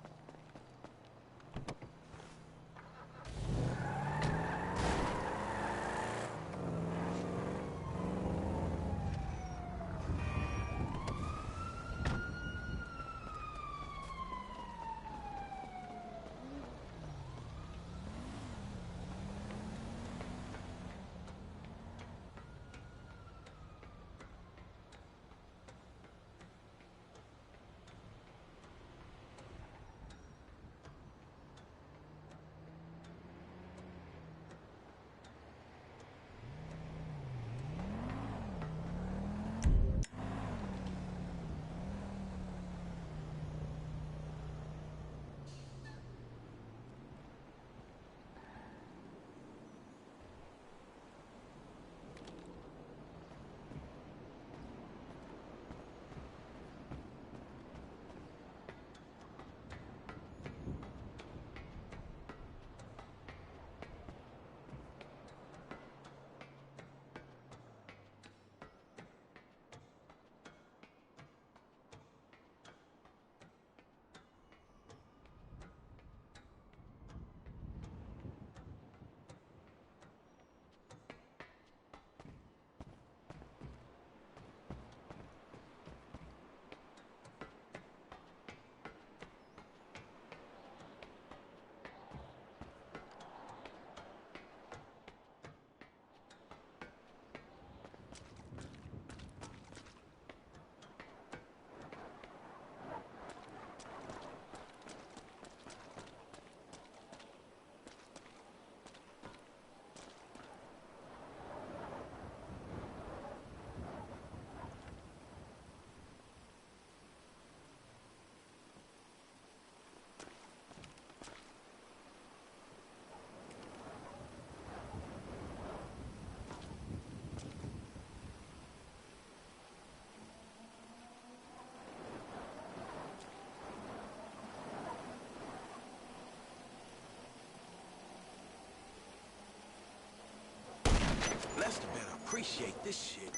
appreciate this shit.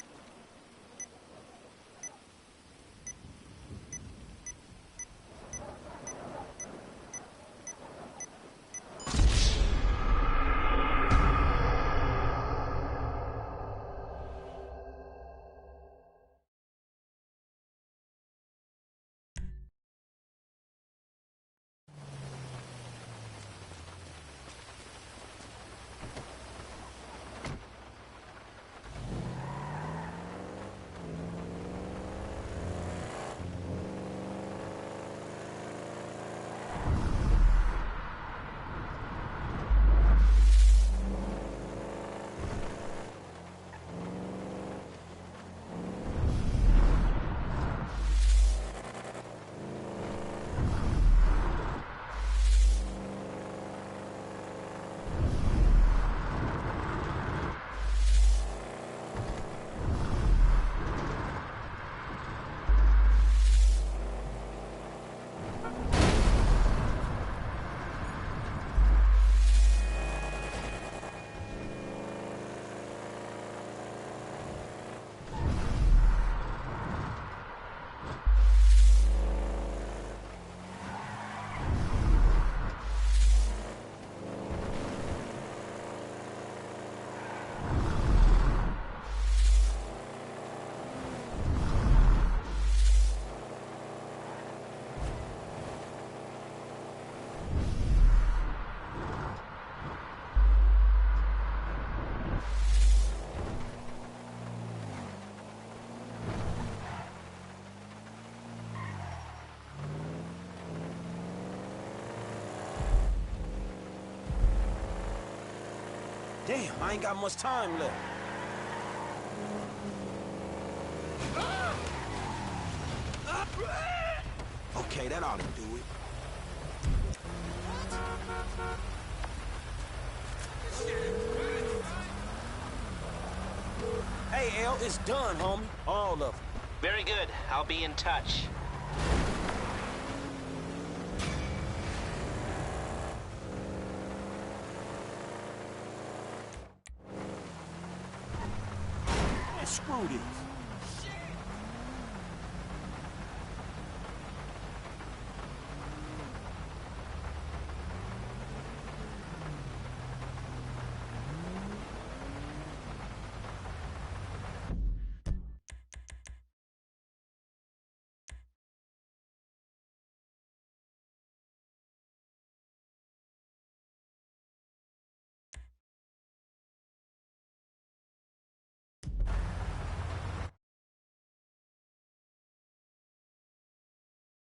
Damn, I ain't got much time left. Okay, that ought to do it. Hey, L, it's done, homie. All of them. Very good. I'll be in touch. Man, screw this.